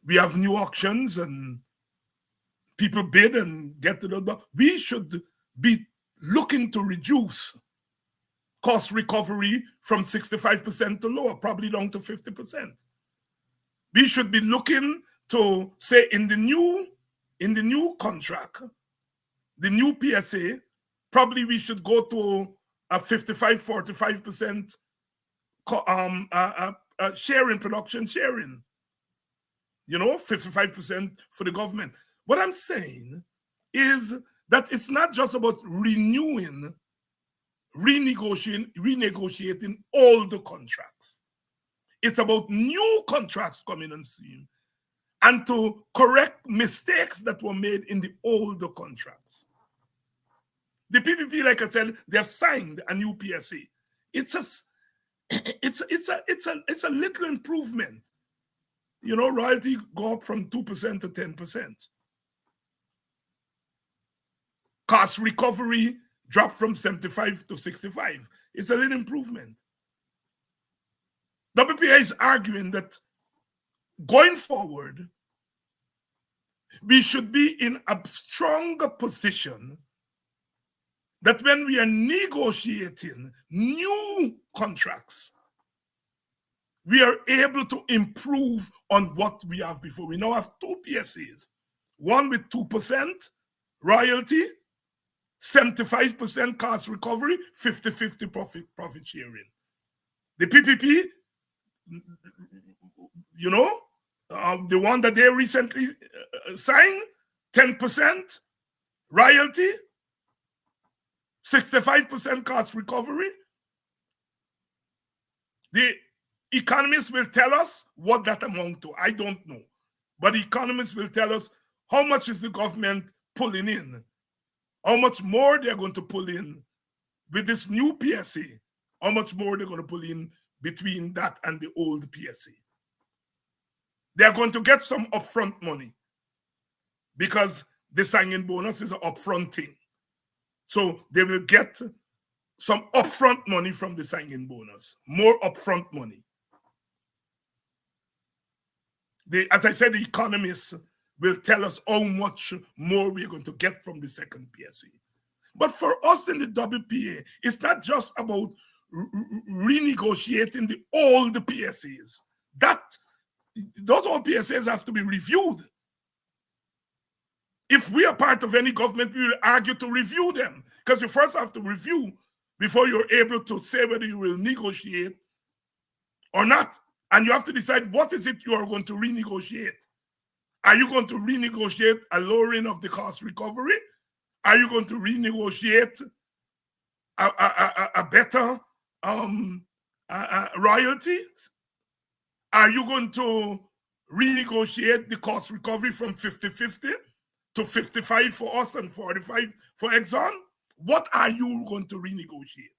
we have new auctions and people bid and get to the block, we should be looking to reduce cost recovery from 65% to lower, probably down to 50%. We should be looking to say in the new contract, the new PSA, probably we should go to a 45-45% sharing, production sharing. 55% for the government. What I'm saying is that it's not just about renewing, renegotiating all the contracts. It's about new contracts coming on stream and to correct mistakes that were made in the older contracts. The PPP, like I said, they have signed a new PSA. It's a little improvement. Royalty go up from 2% to 10%. Cost recovery drop from 75 to 65. It's a little improvement. WPA is arguing that going forward, we should be in a stronger position that when we are negotiating new contracts, we are able to improve on what we have before. We now have two PSAs, one with 2% royalty, 75% cost recovery, 50-50 profit sharing. The PPP, the one that they recently signed, 10% royalty, 65% cost recovery. The economists will tell us what that amount to. I don't know. But economists will tell us how much is the government pulling in, how much more they're going to pull in with this new PSA, how much more they're going to pull in between that and the old PSA. They're going to get some upfront money because the signing bonus is an upfront thing. So they will get some upfront money from the signing bonus, more upfront money. As I said, the economists will tell us how much more we're going to get from the second PSA. But for us in the WPA, it's not just about renegotiating the old PSAs. Those old PSAs have to be reviewed. If we are part of any government, we will argue to review them, because you first have to review before you're able to say whether you will negotiate or not. And you have to decide what is it you are going to renegotiate. Are you going to renegotiate a lowering of the cost recovery? Are you going to renegotiate a better royalty? Are you going to renegotiate the cost recovery from 50-50 to 55 for us and 45 for Exxon? What are you going to renegotiate?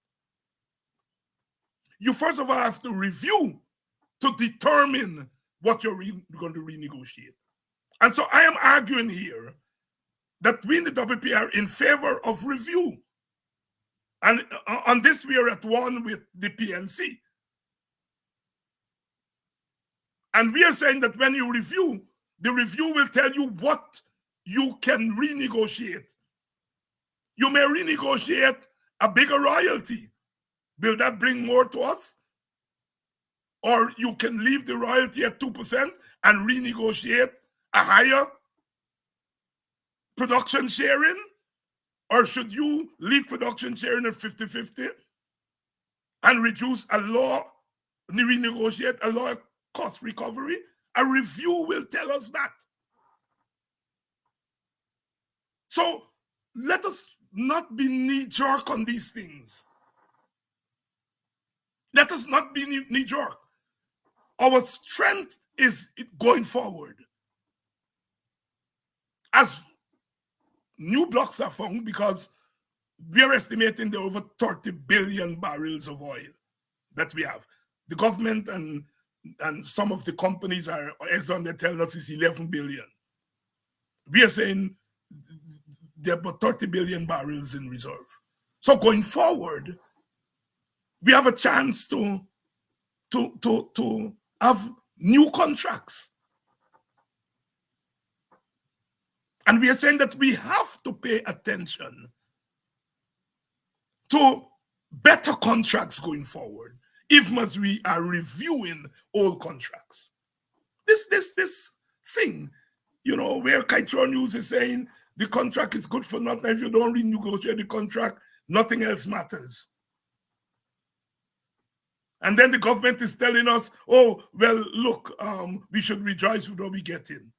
You first of all have to review to determine what you're going to renegotiate. And so I am arguing here that we in the WP are in favor of review. And on this, we are at one with the PNC. And we are saying that when you review, the review will tell you what you can renegotiate. You may renegotiate a bigger royalty. Will that bring more to us? or you can leave the royalty at 2% and renegotiate a higher production sharing, or should you leave production sharing at 50-50 and reduce a law, renegotiate a law cost recovery? A review will tell us that. So let us not be knee-jerk on these things. Let us not be knee-jerk. Our strength is going forward. As new blocks are found, because we are estimating there are over 30 billion barrels of oil that we have. The government and some of the companies are, Exxon, they're telling us it's 11 billion. We are saying there are about 30 billion barrels in reserve. So going forward, we have a chance to have new contracts. And we are saying that we have to pay attention to better contracts going forward, even as we are reviewing old contracts. This thing, where Kaitron News is saying the contract is good for nothing. If you don't renegotiate the contract, nothing else matters. And then the government is telling us, oh, well, look, we should rejoice with what we get in.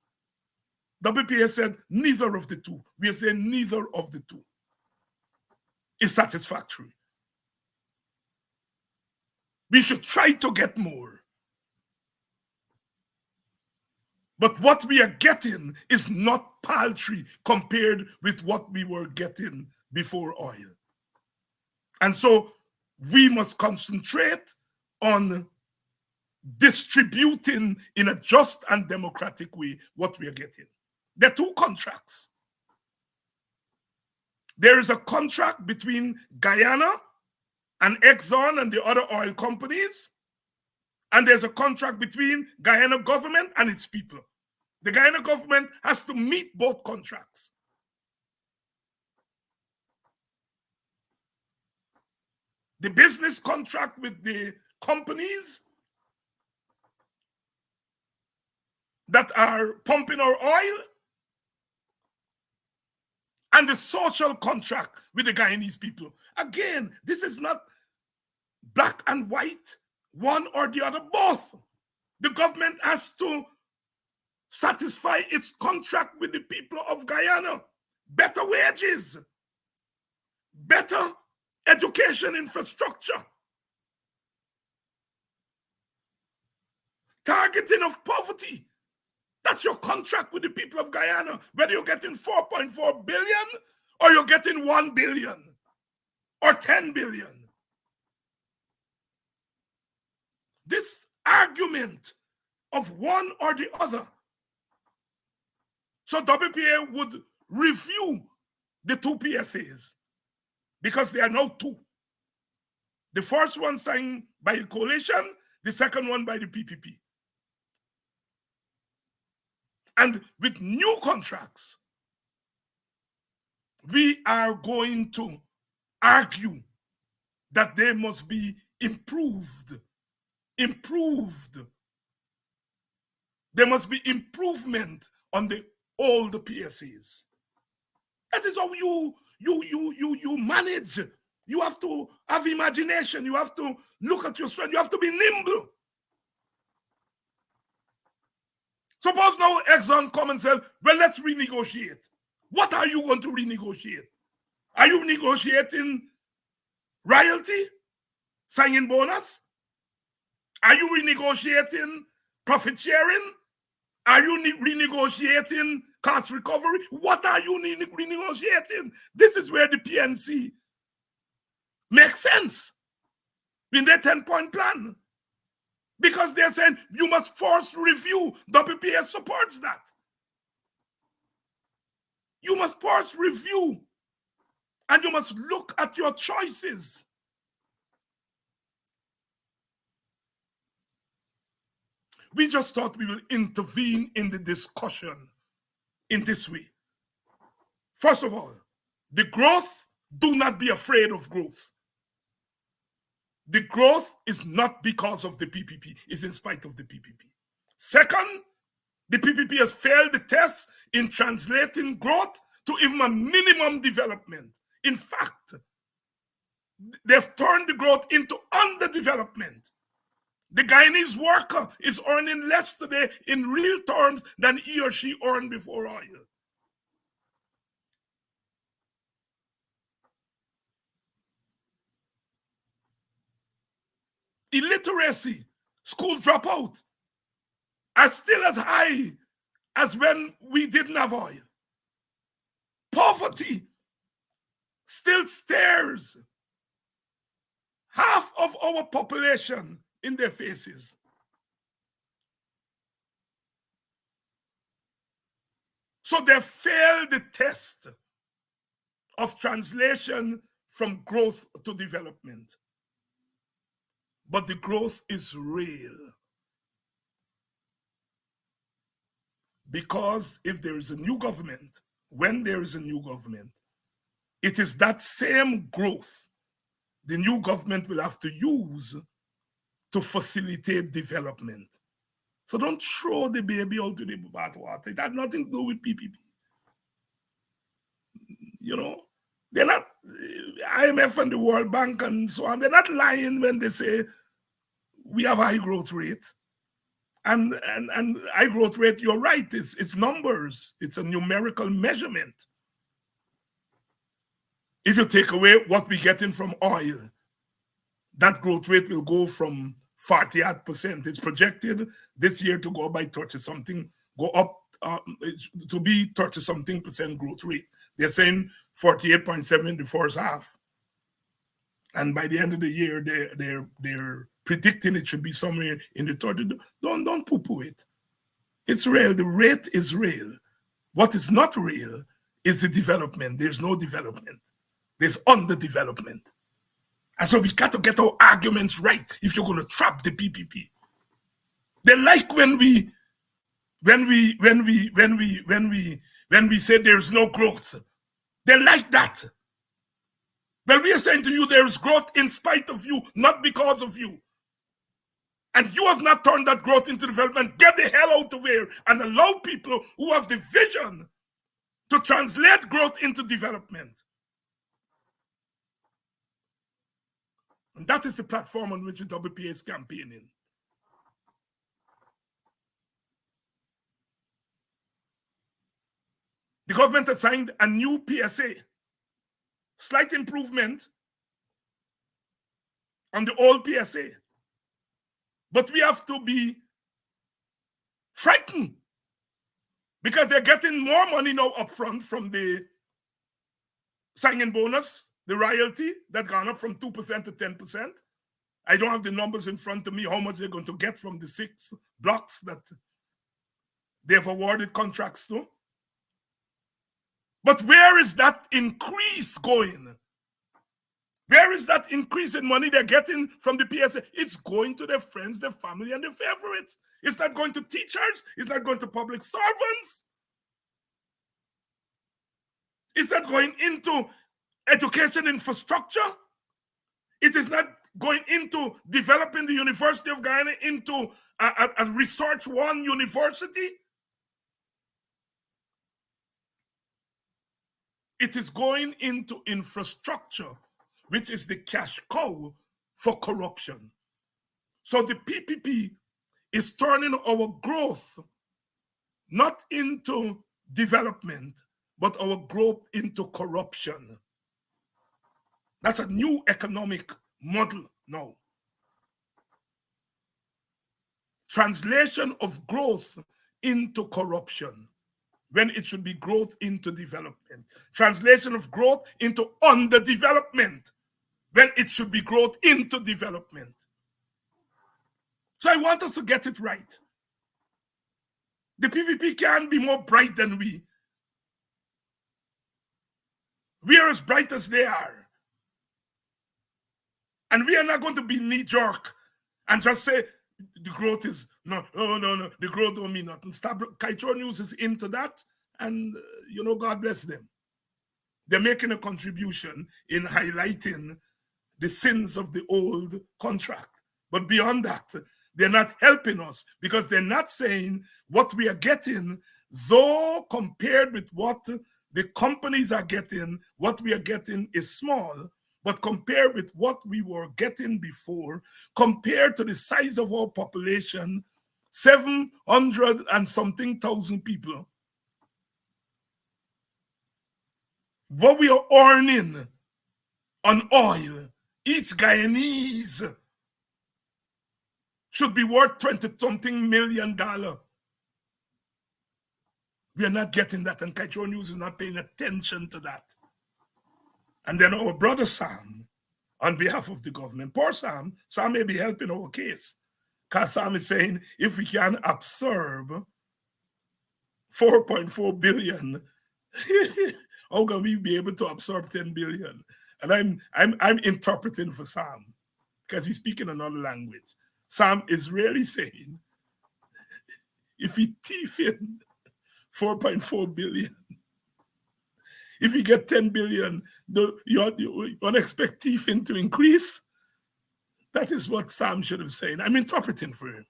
WPA said neither of the two. We are saying neither of the two is satisfactory. We should try to get more. But what we are getting is not paltry compared with what we were getting before oil. And so we must concentrate on distributing in a just and democratic way what we are getting. There are two contracts. There is a contract between Guyana and Exxon and the other oil companies, and there's a contract between Guyana government and its people. The Guyana government has to meet both contracts. The business contract with the companies that are pumping our oil, and the social contract with the Guyanese people. Again, this is not black and white, one or the other, both. The government has to satisfy its contract with the people of Guyana. Better wages, better education infrastructure, targeting of poverty. That's your contract with the people of Guyana, whether you're getting 4.4 billion or you're getting 1 billion or 10 billion. This argument of one or the other. So WPA would review the two PSAs because there are now two. The first one signed by the coalition, the second one by the PPP. And with new contracts, we are going to argue that they must be improved. There must be improvement on the old PSAs. That is how you manage. You have to have imagination. You have to look at your strength. You have to be nimble. Suppose now Exxon come and say, well, let's renegotiate. What are you going to renegotiate? Are you negotiating royalty, signing bonus? Are you renegotiating profit sharing? Are you renegotiating cost recovery? What are you renegotiating? This is where the PNC makes sense in their 10-point plan. Because they're saying you must force review. WPS supports that. You must force review. And you must look at your choices. We just thought we will intervene in the discussion in this way. First of all, the growth, do not be afraid of growth. The growth is not because of the PPP, it's in spite of the PPP. Second, the PPP has failed the test in translating growth to even a minimum development. In fact, they've turned the growth into underdevelopment. The Guyanese worker is earning less today in real terms than he or she earned before oil. Illiteracy, school dropout are still as high as when we didn't have oil. Poverty still stares half of our population in their faces. So they failed the test of translation from growth to development. But the growth is real. Because if there is a new government, when there is a new government, it is that same growth the new government will have to use to facilitate development. So don't throw the baby out to the bathwater. It had nothing to do with PPP. You know, they're not, IMF and the World Bank and so on, they're not lying when they say we have a high growth rate. And high growth rate, you're right, it's numbers. It's a numerical measurement. If you take away what we're getting from oil, that growth rate will go from 48%. It's projected this year to go by 30-something, go up to be 30-something percent growth rate. They're saying 48.7 in the first half. And by the end of the year, they're predicting it should be somewhere in the 30. Don't poo-poo it. It's real. The rate is real. What is not real is the development. There's no development. There's underdevelopment. And so we got to get our arguments right if you're going to trap the PPP. They like when we say there's no growth. They like that. Well, we are saying to you there's growth in spite of you, not because of you. And you have not turned that growth into development. Get the hell out of here and allow people who have the vision to translate growth into development. And that is the platform on which the WPA is campaigning. The government has signed a new PSA. Slight improvement on the old PSA. But we have to be frightened because they're getting more money now upfront from the signing bonus, the royalty that gone up from 2% to 10%. I don't have the numbers in front of me, how much they're going to get from the 6 blocks that they've awarded contracts to. But where is that increase going? Where is that increase in money they're getting from the PSA? It's going to their friends, their family, and their favorites. It's not going to teachers. It's not going to public servants. It's not going into education infrastructure. It is not going into developing the University of Guyana into a research one university. It is going into infrastructure, which is the cash cow for corruption. So the PPP is turning our growth not into development, but our growth into corruption. That's a new economic model now. Translation of growth into corruption when it should be growth into development. Translation of growth into underdevelopment when it should be growth into development. So I want us to get it right. The PPP can be more bright than we. We are as bright as they are. And we are not going to be knee-jerk and just say, the growth is, no, the growth don't mean nothing. Kaitro News is into that, and, God bless them. They're making a contribution in highlighting the sins of the old contract. But beyond that, they're not helping us because they're not saying what we are getting, though compared with what the companies are getting, what we are getting is small. But compared with what we were getting before, compared to the size of our population, 700 and something thousand people, what we are earning on oil, each Guyanese should be worth 20-something million dollars. We are not getting that, and Kaicho News is not paying attention to that. And then our brother Sam, on behalf of the government, poor Sam may be helping our case. Because Sam is saying, if we can absorb 4.4 billion, how can we be able to absorb 10 billion? And I'm interpreting for Sam, because he's speaking another language. Sam is really saying, if he thief in 4.4 billion, if you get 10 billion, you don't expect thieving to increase? That is what Sam should have said. I'm interpreting for him.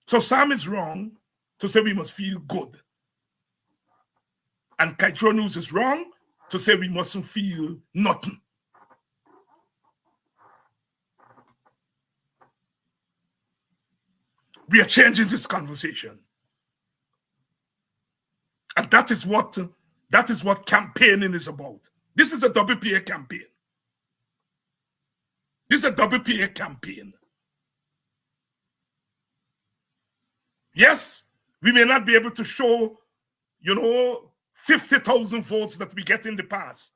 So Sam is wrong to say we must feel good. And Kaicho News is wrong to say we mustn't feel nothing. We are changing this conversation. And that is what campaigning is about. This is a WPA campaign. This is a WPA campaign. Yes, we may not be able to show, 50,000 votes that we get in the past,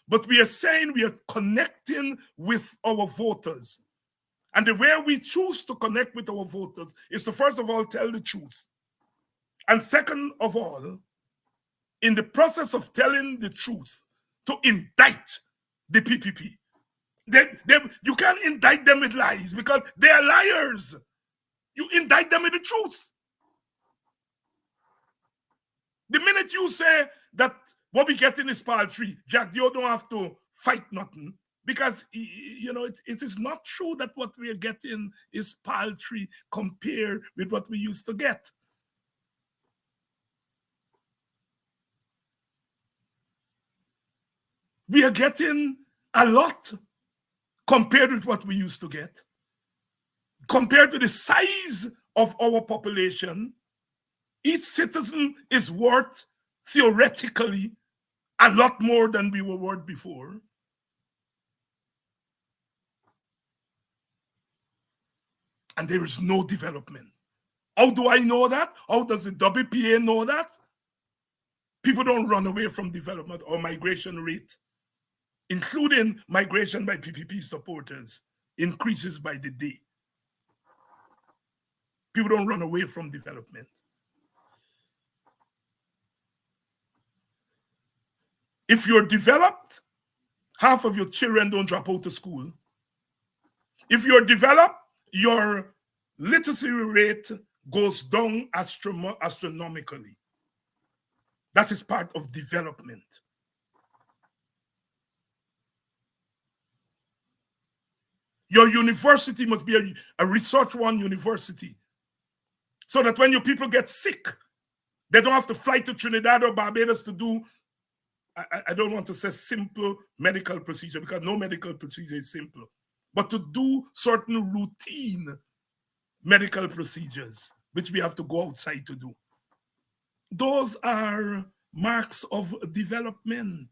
but we are saying we are connecting with our voters. And the way we choose to connect with our voters is to, first of all, tell the truth. And second of all, in the process of telling the truth, to indict the PPP. You can't indict them with lies because they are liars. You indict them with the truth. The minute you say that what we get in is paltry, Jack, you don't have to fight nothing because, it is not true that what we are getting is paltry compared with what we used to get. We are getting a lot compared with what we used to get. Compared to the size of our population, each citizen is worth, theoretically, a lot more than we were worth before. And there is no development. How do I know that? How does the WPA know that? People don't run away from development or migration rate, including migration by PPP supporters, increases by the day. People don't run away from development. If you're developed, half of your children don't drop out of school. If you're developed, your literacy rate goes down astronomically. That is part of development. Your university must be a research one university, so that when your people get sick, they don't have to fly to Trinidad or Barbados to do, I don't want to say simple medical procedure, because no medical procedure is simple, but to do certain routine medical procedures, which we have to go outside to do. Those are marks of development.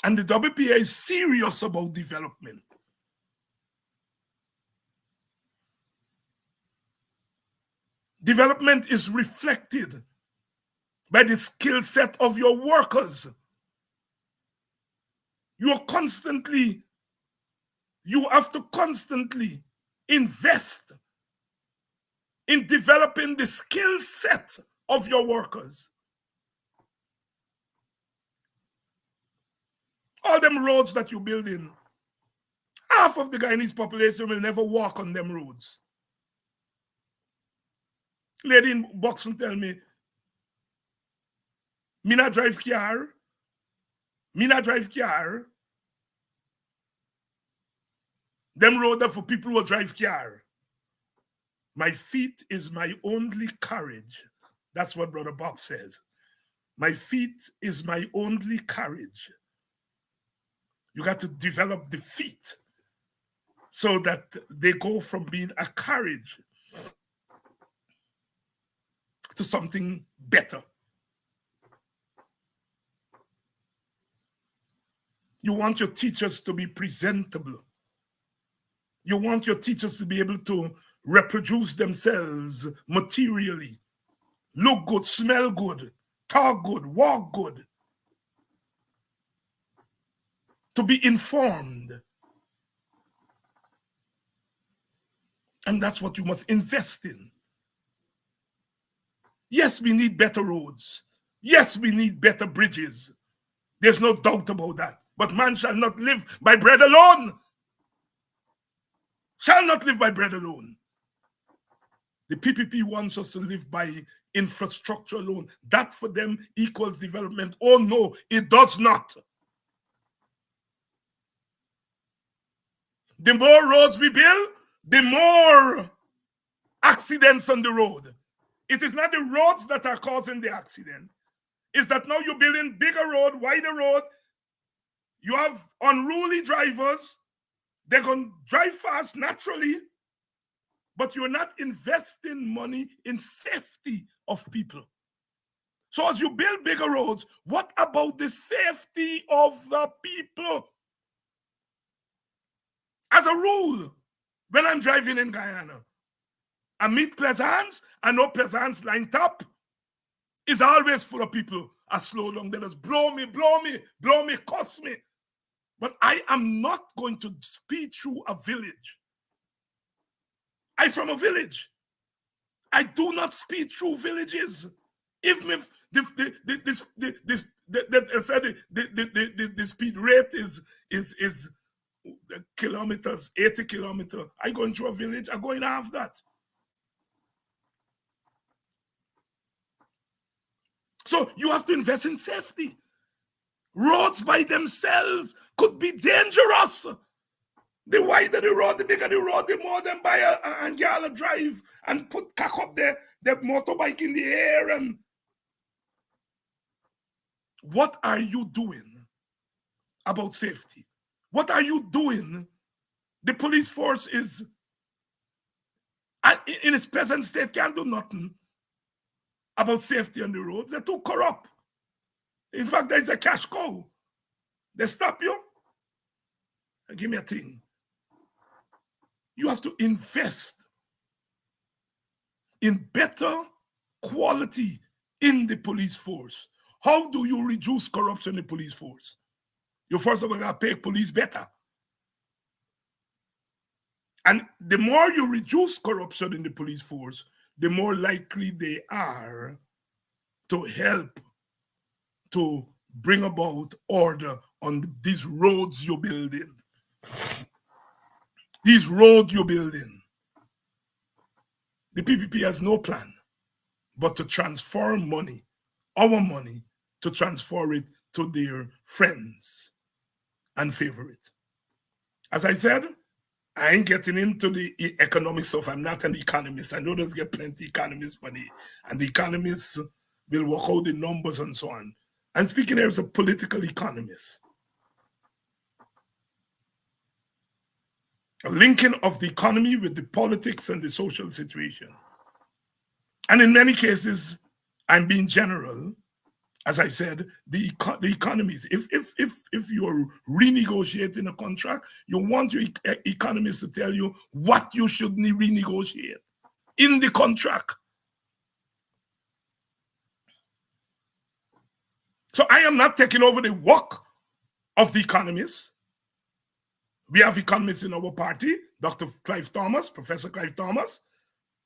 And the WPA is serious about development. Development is reflected by the skill set of your workers. You have to constantly invest in developing the skill set of your workers. All them roads that you build in, half of the Guyanese population will never walk on them roads. Lady in Boxon tell me, me not drive car, Them road are for people who drive car. My feet is my only courage. That's what Brother Bob says. My feet is my only courage. You got to develop the feet so that they go from being a courage to something better. You want your teachers to be presentable. You want your teachers to be able to reproduce themselves materially, look good, smell good, talk good, walk good, to be informed. And that's what you must invest in. Yes, we need better roads. Yes, we need better bridges. There's no doubt about that. But man shall not live by bread alone. Shall not live by bread alone. The PPP wants us to live by infrastructure alone. That for them equals development. Oh no, it does not. The more roads we build, the more accidents on the road. It is not the roads that are causing the accident. It's that now you're building bigger road, wider road. You have unruly drivers. They're going to drive fast naturally, but you're not investing money in safety of people. So as you build bigger roads, what about the safety of the people? As a rule, when I'm driving in Guyana, I meet Plaisance, I know Plaisance line top is always full of people. I slow down, they just blow me, cuss me. But I am not going to speed through a village. I'm from a village. I do not speed through villages. Even if the speed rate is kilometers, 80 kilometers, I go into a village, I go in half that. So you have to invest in safety. Roads by themselves could be dangerous. The wider the road, the bigger the road, the more them buy and girl drive and put cock up their motorbike in the air. And what are you doing about safety? What are you doing? The police force is, in its present state, can't do nothing about safety on the roads. They're too corrupt. In fact, there's a cash cow. They stop you. Give me a thing. You have to invest in better quality in the police force. How do you reduce corruption in the police force? You first of all got to pay police better. And the more you reduce corruption in the police force, the more likely they are to help to bring about order on these roads you're building. These roads you're building. The PPP has no plan but to transfer money, our money, to transfer it to their friends and favorite. As I said, I ain't getting into the economic stuff. I'm not an economist. I know there's get plenty economists money, and the economists will work out the numbers and so on. I'm speaking here as a political economist. A linking of the economy with the politics and the social situation. And in many cases, I'm being general. As I said, the economies, if you're renegotiating a contract, you want your economists to tell you what you should renegotiate in the contract. So I am not taking over the work of the economists. We have economists in our party. Dr. Clive Thomas, Professor Clive Thomas,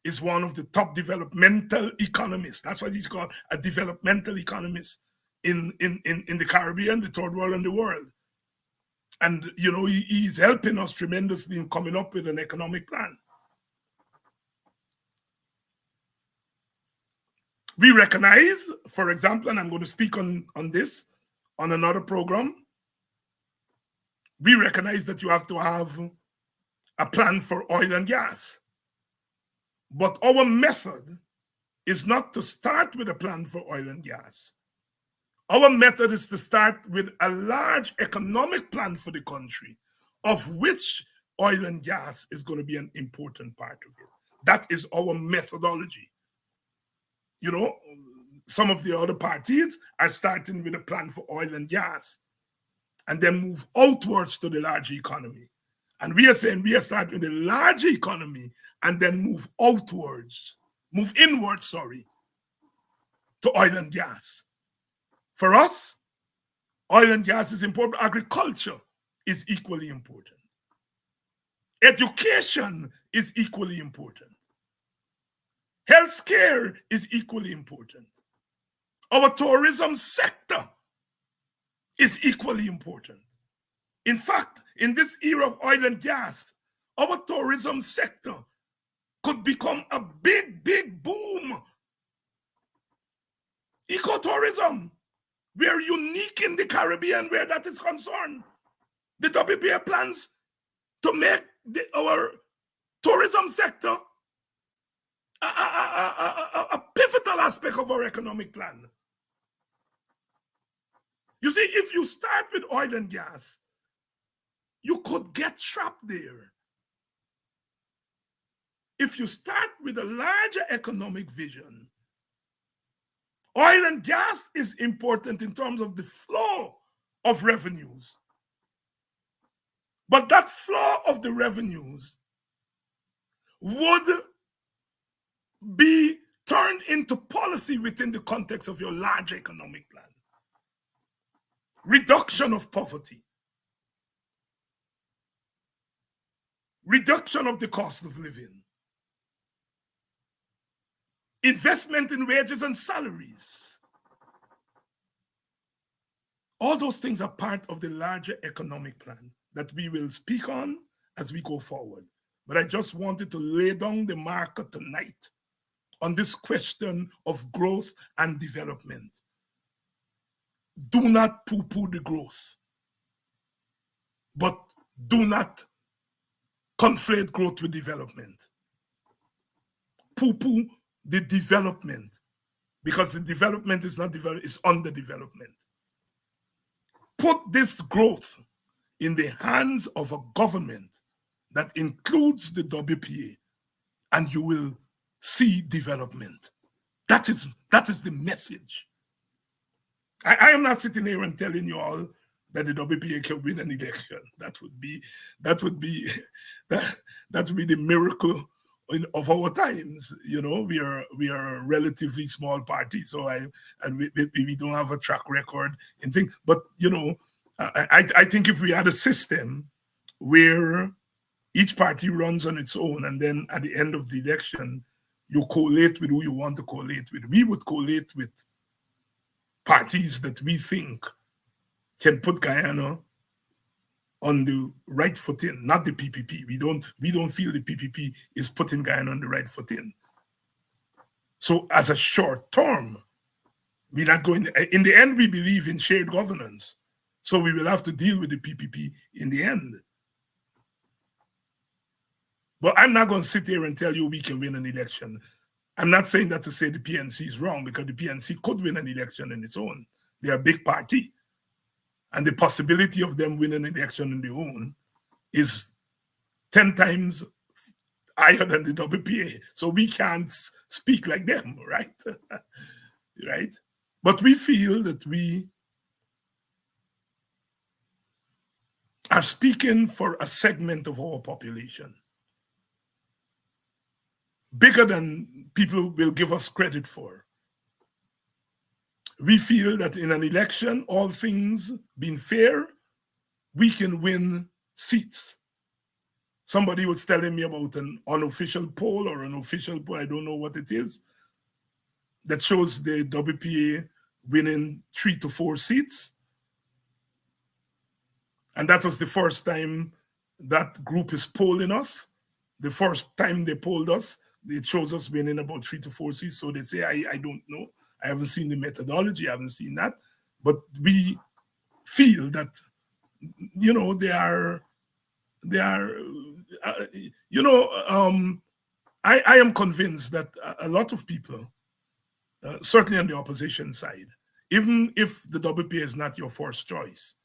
is one of the top developmental economists. That's why he's called a developmental economist in the Caribbean, the third world, and the world. And, you know, he's helping us tremendously in coming up with an economic plan. We recognize, for example, and I'm going to speak on this on another program, we recognize that you have to have a plan for oil and gas. But our method is not to start with a plan for oil and gas. Our method is to start with a large economic plan for the country, of which oil and gas is going to be an important part of it. That is our methodology. You know, some of the other parties are starting with a plan for oil and gas and then move outwards to the large economy. And we are saying we are starting with the large economy and then move outwards, move inwards, to oil and gas. For us, oil and gas is important. Agriculture is equally important. Education is equally important. Healthcare is equally important. Our tourism sector is equally important. In fact, in this era of oil and gas, our tourism sector could become a big, big boom. Ecotourism. We are unique in the Caribbean where that is concerned. The WPA plans to make our tourism sector a pivotal aspect of our economic plan. You see, if you start with oil and gas, you could get trapped there. If you start with a larger economic vision, oil and gas is important in terms of the flow of revenues. But that flow of the revenues would be turned into policy within the context of your larger economic plan. Reduction of poverty. Reduction of the cost of living. Investment in wages and salaries. All those things are part of the larger economic plan that we will speak on as we go forward. But I just wanted to lay down the marker tonight on this question of growth and development. Do not poo-poo the growth, but do not conflate growth with development. Poo-poo the development, because the development is not development, it's underdevelopment. Put this growth in the hands of a government that includes the WPA, and you will see development. That is the message. I am not sitting here and telling you all that the WPA can win an election. That would be the miracle of our times. You know, we are a relatively small party, so we don't have a track record in things. But you know, I think if we had a system where each party runs on its own, and then at the end of the election, you collate with who you want to collate with. We would collate with parties that we think can put Guyana on the right footing, not the PPP. We don't feel the PPP is putting Guyana on the right footing. So as a short term, we're not going to, in the end, we believe in shared governance. So we will have to deal with the PPP in the end. But I'm not going to sit here and tell you we can win an election. I'm not saying that to say the PNC is wrong, because the PNC could win an election on its own. They're a big party. And the possibility of them winning an election on their own is 10 times higher than the WPA. So we can't speak like them, right? Right? But we feel that we are speaking for a segment of our population, bigger than people will give us credit for. We feel that in an election, all things being fair, we can win seats. Somebody was telling me about an unofficial poll or an official poll, I don't know what it is, that shows the WPA winning 3 to 4 seats. And that was the first time that group is polling us. The first time they polled us, it shows us winning about 3 to 4 seats. So they say, I don't know. I haven't seen the methodology. I haven't seen that. But we feel that, you know, they are uh, you know, I am convinced that a lot of people, certainly on the opposition side, even if the WPA is not your first choice,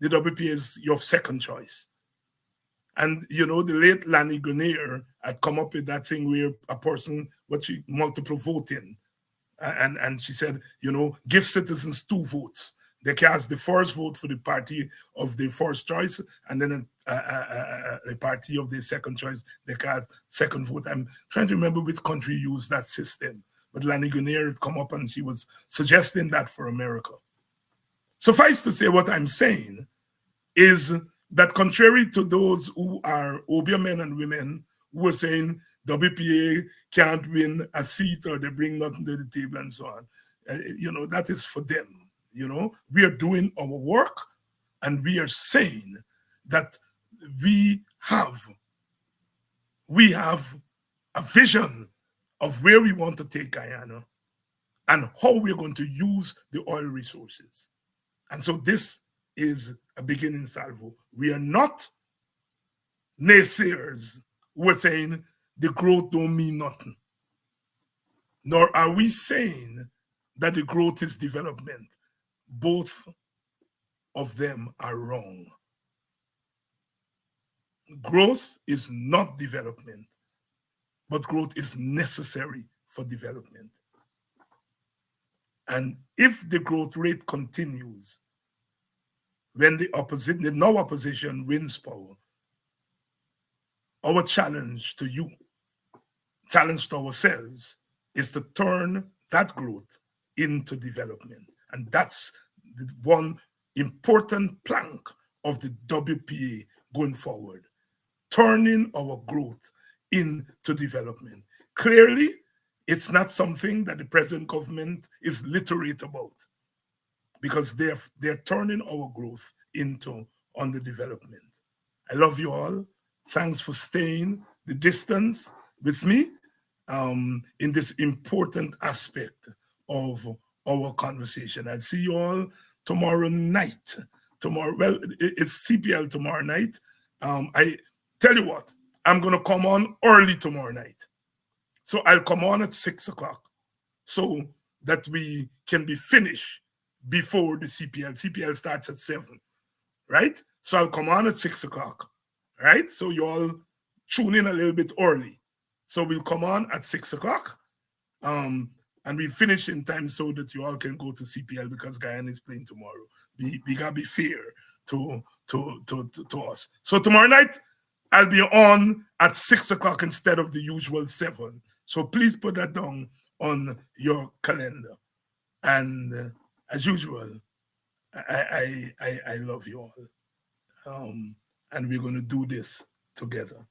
the WPA is your second choice. And the late Lanny Grenier had come up with that thing where a person, what she multiple voting, and she said, give citizens two votes. They cast the first vote for the party of their first choice, and then a party of their second choice, they cast second vote. I'm trying to remember which country used that system, but Lanny Grenier had come up and she was suggesting that for America. Suffice to say, what I'm saying is that contrary to those who are Obia men and women who are saying WPA can't win a seat or they bring nothing to the table and so on, that is for them. We are doing our work and we are saying that we have a vision of where we want to take Guyana and how we're going to use the oil resources. And so this is a beginning salvo. We are not naysayers who are saying the growth don't mean nothing. Nor are we saying that the growth is development. Both of them are wrong. Growth is not development, but growth is necessary for development. And if the growth rate continues, when the now opposition wins power, our challenge to you, challenge to ourselves, is to turn that growth into development. And that's the one important plank of the WPA going forward, turning our growth into development. Clearly, it's not something that the present government is literate about, because they're turning our growth into underdevelopment. I love you all. Thanks for staying the distance with me in this important aspect of our conversation. I'll see you all tomorrow night. Well, it's CPL tomorrow night. I tell you what, I'm going to come on early tomorrow night. So I'll come on at 6 o'clock so that we can be finished before the CPL. CPL starts at 7, right? So I'll come on at 6 o'clock, right? So you all tune in a little bit early. So we'll come on at 6 o'clock, and we finish in time so that you all can go to CPL because Guyana is playing tomorrow. We gotta be fair to us. So tomorrow night, I'll be on at 6 o'clock instead of the usual 7. So please put that down on your calendar. And as usual, I love you all. And we're going to do this together.